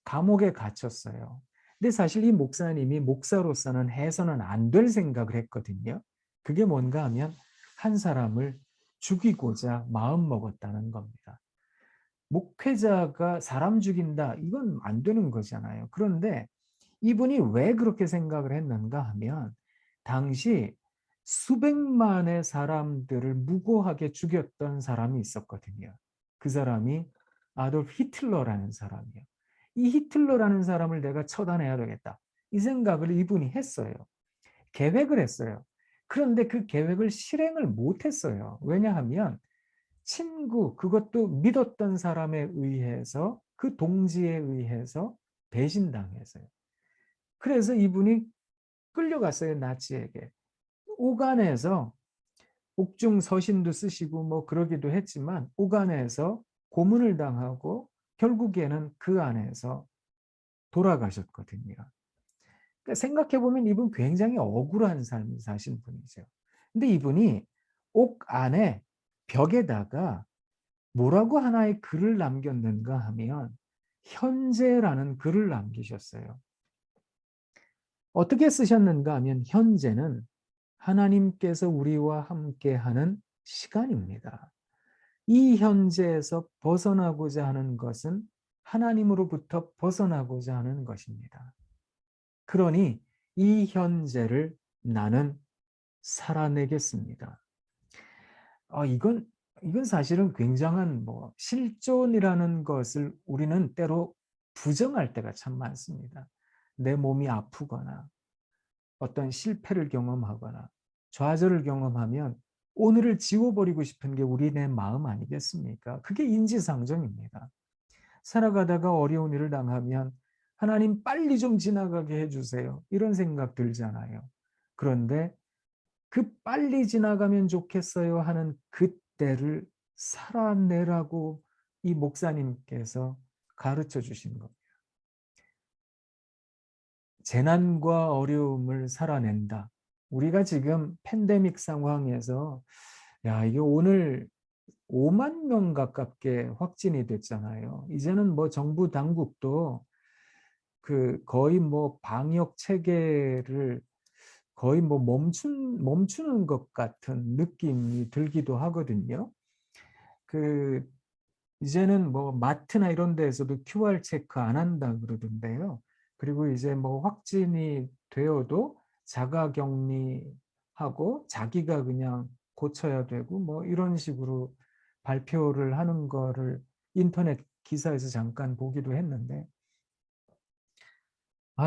감옥에 갇혔어요. 근데 사실 이 목사님이 목사로서는 해서는 안 될 생각을 했거든요. 그게 뭔가 하면 한 사람을 죽이고자 마음먹었다는 겁니다. 목회자가 사람 죽인다 이건 안 되는 거잖아요. 그런데 이분이 왜 그렇게 생각을 했는가 하면 당시 수백만의 사람들을 무고하게 죽였던 사람이 있었거든요. 그 사람이 아돌프 히틀러라는 사람이에요. 이 히틀러라는 사람을 내가 처단해야 되겠다. 이 생각을 이분이 했어요. 계획을 했어요. 그런데 그 계획을 실행을 못했어요. 왜냐하면 친구, 그것도 믿었던 사람에 의해서 그 동지에 의해서 배신당해서요. 그래서 이분이 끌려갔어요. 나치에게. 오간에서 옥중 서신도 쓰시고 뭐 그러기도 했지만 오간에서 고문을 당하고 결국에는 그 안에서 돌아가셨거든요. 그러니까 생각해보면 이분 굉장히 억울한 삶을 사신 분이죠. 근데 이분이 옥 안에 벽에다가 뭐라고 하나의 글을 남겼는가 하면 현재라는 글을 남기셨어요. 어떻게 쓰셨는가 하면 현재는 하나님께서 우리와 함께하는 시간입니다. 이 현재에서 벗어나고자 하는 것은 하나님으로부터 벗어나고자 하는 것입니다. 그러니 이 현재를 나는 살아내겠습니다. 이건 사실은 굉장한 실존이라는 것을 우리는 때로 부정할 때가 참 많습니다. 내 몸이 아프거나 어떤 실패를 경험하거나 좌절을 경험하면 오늘을 지워버리고 싶은 게 우리네 마음 아니겠습니까? 그게 인지상정입니다. 살아가다가 어려운 일을 당하면 하나님 빨리 좀 지나가게 해주세요. 이런 생각 들잖아요. 그런데 그 빨리 지나가면 좋겠어요 하는 그때를 살아내라고 이 목사님께서 가르쳐 주신 겁니다. 재난과 어려움을 살아낸다. 우리가 지금 팬데믹 상황에서 이게 오늘 5만 명 가깝게 확진이 됐잖아요. 이제는 정부 당국도 거의 방역 체계를 거의 멈추는 것 같은 느낌이 들기도 하거든요. 이제는 마트나 이런 데에서도 QR 체크 안 한다 그러던데요. 그리고 이제 확진이 되어도 자가격리하고 자기가 그냥 고쳐야 되고 이런 식으로 발표를 하는 거를 인터넷 기사에서 잠깐 보기도 했는데,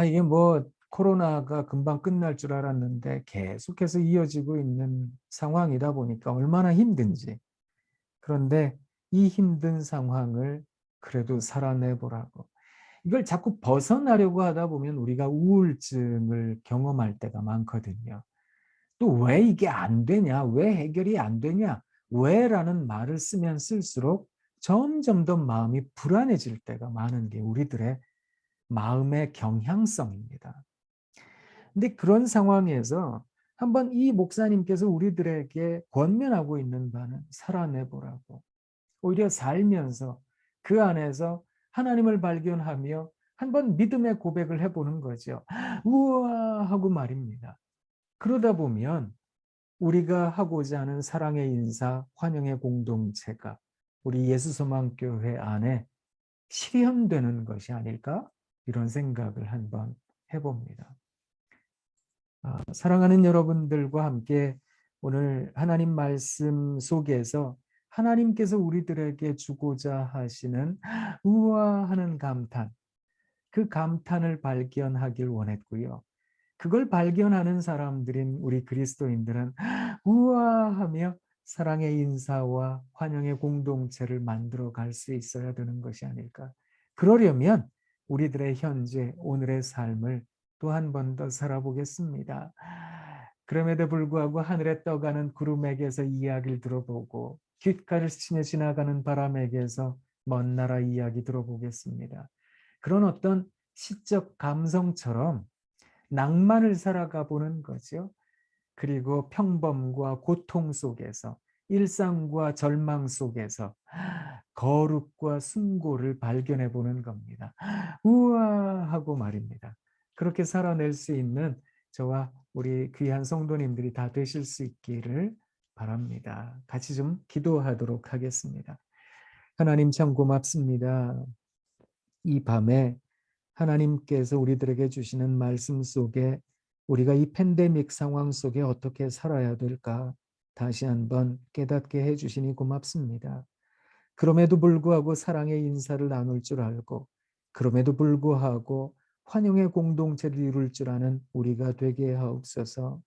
이게 코로나가 금방 끝날 줄 알았는데 계속해서 이어지고 있는 상황이다 보니까 얼마나 힘든지. 그런데 이 힘든 상황을 그래도 살아내보라고. 이걸 자꾸 벗어나려고 하다 보면 우리가 우울증을 경험할 때가 많거든요. 또 왜 이게 안 되냐? 왜 해결이 안 되냐? 왜? 라는 말을 쓰면 쓸수록 점점 더 마음이 불안해질 때가 많은 게 우리들의 마음의 경향성입니다. 근데 그런 상황에서 한번 이 목사님께서 우리들에게 권면하고 있는 바는 살아내보라고. 오히려 살면서 그 안에서 하나님을 발견하며 한번 믿음의 고백을 해보는 거죠. 우와 하고 말입니다. 그러다 보면 우리가 하고자 하는 사랑의 인사, 환영의 공동체가 우리 예수소망교회 안에 실현되는 것이 아닐까? 이런 생각을 한번 해봅니다. 사랑하는 여러분들과 함께 오늘 하나님 말씀 속에서 하나님께서 우리들에게 주고자 하시는 우와 하는 감탄, 그 감탄을 발견하길 원했고요. 그걸 발견하는 사람들인 우리 그리스도인들은 우와 하며 사랑의 인사와 환영의 공동체를 만들어 갈 수 있어야 되는 것이 아닐까. 그러려면 우리들의 현재, 오늘의 삶을 또 한 번 더 살아보겠습니다. 그럼에도 불구하고 하늘에 떠가는 구름에게서 이야기를 들어보고 귓가를 스치며 지나가는 바람에게서 먼 나라 이야기 들어보겠습니다. 그런 어떤 시적 감성처럼 낭만을 살아가 보는 거죠. 그리고 평범과 고통 속에서 일상과 절망 속에서 거룩과 숭고를 발견해 보는 겁니다. 우와 하고 말입니다. 그렇게 살아낼 수 있는 저와 우리 귀한 성도님들이 다 되실 수 있기를 바랍니다. 같이 좀 기도하도록 하겠습니다. 하나님 참 고맙습니다. 이 밤에 하나님께서 우리들에게 주시는 말씀 속에 우리가 이 팬데믹 상황 속에 어떻게 살아야 될까 다시 한번 깨닫게 해주시니 고맙습니다. 그럼에도 불구하고 사랑의 인사를 나눌 줄 알고 그럼에도 불구하고 환영의 공동체를 이룰 줄 아는 우리가 되게 하옵소서.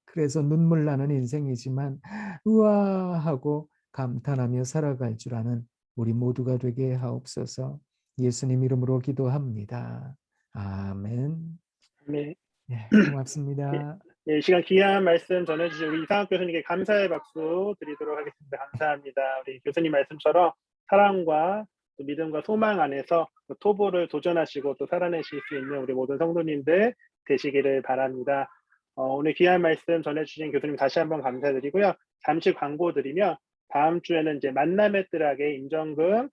그래서 눈물 나는 인생이지만 우와 하고 감탄하며 살아갈 줄 아는 우리 모두가 되게 하옵소서. 예수님 이름으로 기도합니다. 아멘. 네. 네, 고맙습니다. 네, 이 시간 귀한 말씀 전해주신 우리 이상학 교수님께 감사의 박수 드리도록 하겠습니다. 감사합니다. 우리 교수님 말씀처럼 사랑과 또 믿음과 소망 안에서 토보를 도전하시고 또 살아내실 수 있는 우리 모든 성도님들 되시기를 바랍니다. 오늘 귀한 말씀 전해주신 교수님 다시 한번 감사드리고요. 잠시 광고 드리며 다음 주에는 이제 만남의 뜰하게 임정금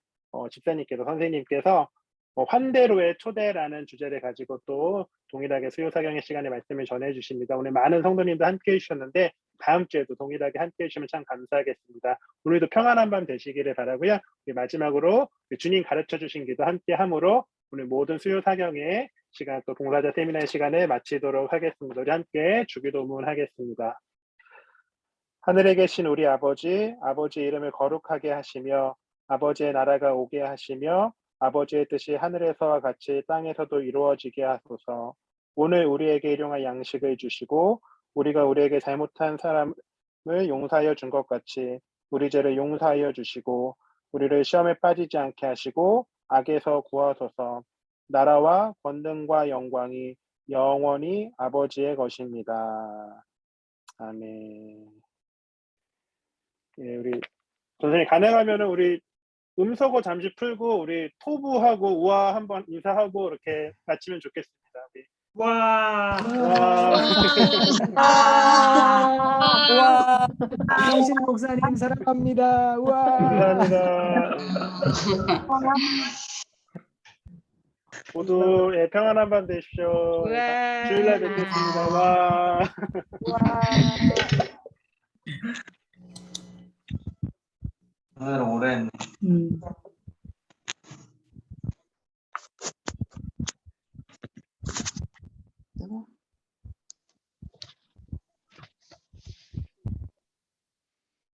집사님께서 선생님께서 환대로의 초대라는 주제를 가지고 또 동일하게 수요사경의 시간에 말씀을 전해주십니다. 오늘 많은 성도님도 함께 해주셨는데 다음 주에도 동일하게 함께 해주시면 참 감사하겠습니다. 오늘도 평안한 밤 되시기를 바라고요. 마지막으로 주님 가르쳐 주신 기도 함께 함으로 오늘 모든 수요사경의 시간 또 봉사자 세미나의 시간을 마치도록 하겠습니다. 우리 함께 주기도문 하겠습니다. 하늘에 계신 우리 아버지, 아버지의 이름을 거룩하게 하시며 아버지의 나라가 오게 하시며 아버지의 뜻이 하늘에서와 같이 땅에서도 이루어지게 하소서. 오늘 우리에게 일용할 양식을 주시고 우리가 우리에게 잘못한 사람을 용서하여 준 것 같이 우리 죄를 용서하여 주시고 우리를 시험에 빠지지 않게 하시고 악에서 구하소서. 나라와 권능과 영광이 영원히 아버지의 것입니다. 아멘. 예, 우리 선생님 가능하면은 우리 음소거 잠시 풀고 우리 토부하고 우아 한번 인사하고 이렇게 마치면 좋겠습니다. 우리. 와. 와. 이동신 목사님 사랑합니다. 와. 감사합니다. 모두 예, 평안한 밤 되십시오. 주일날 뵙겠습니다. 와. 오늘 오래 했네.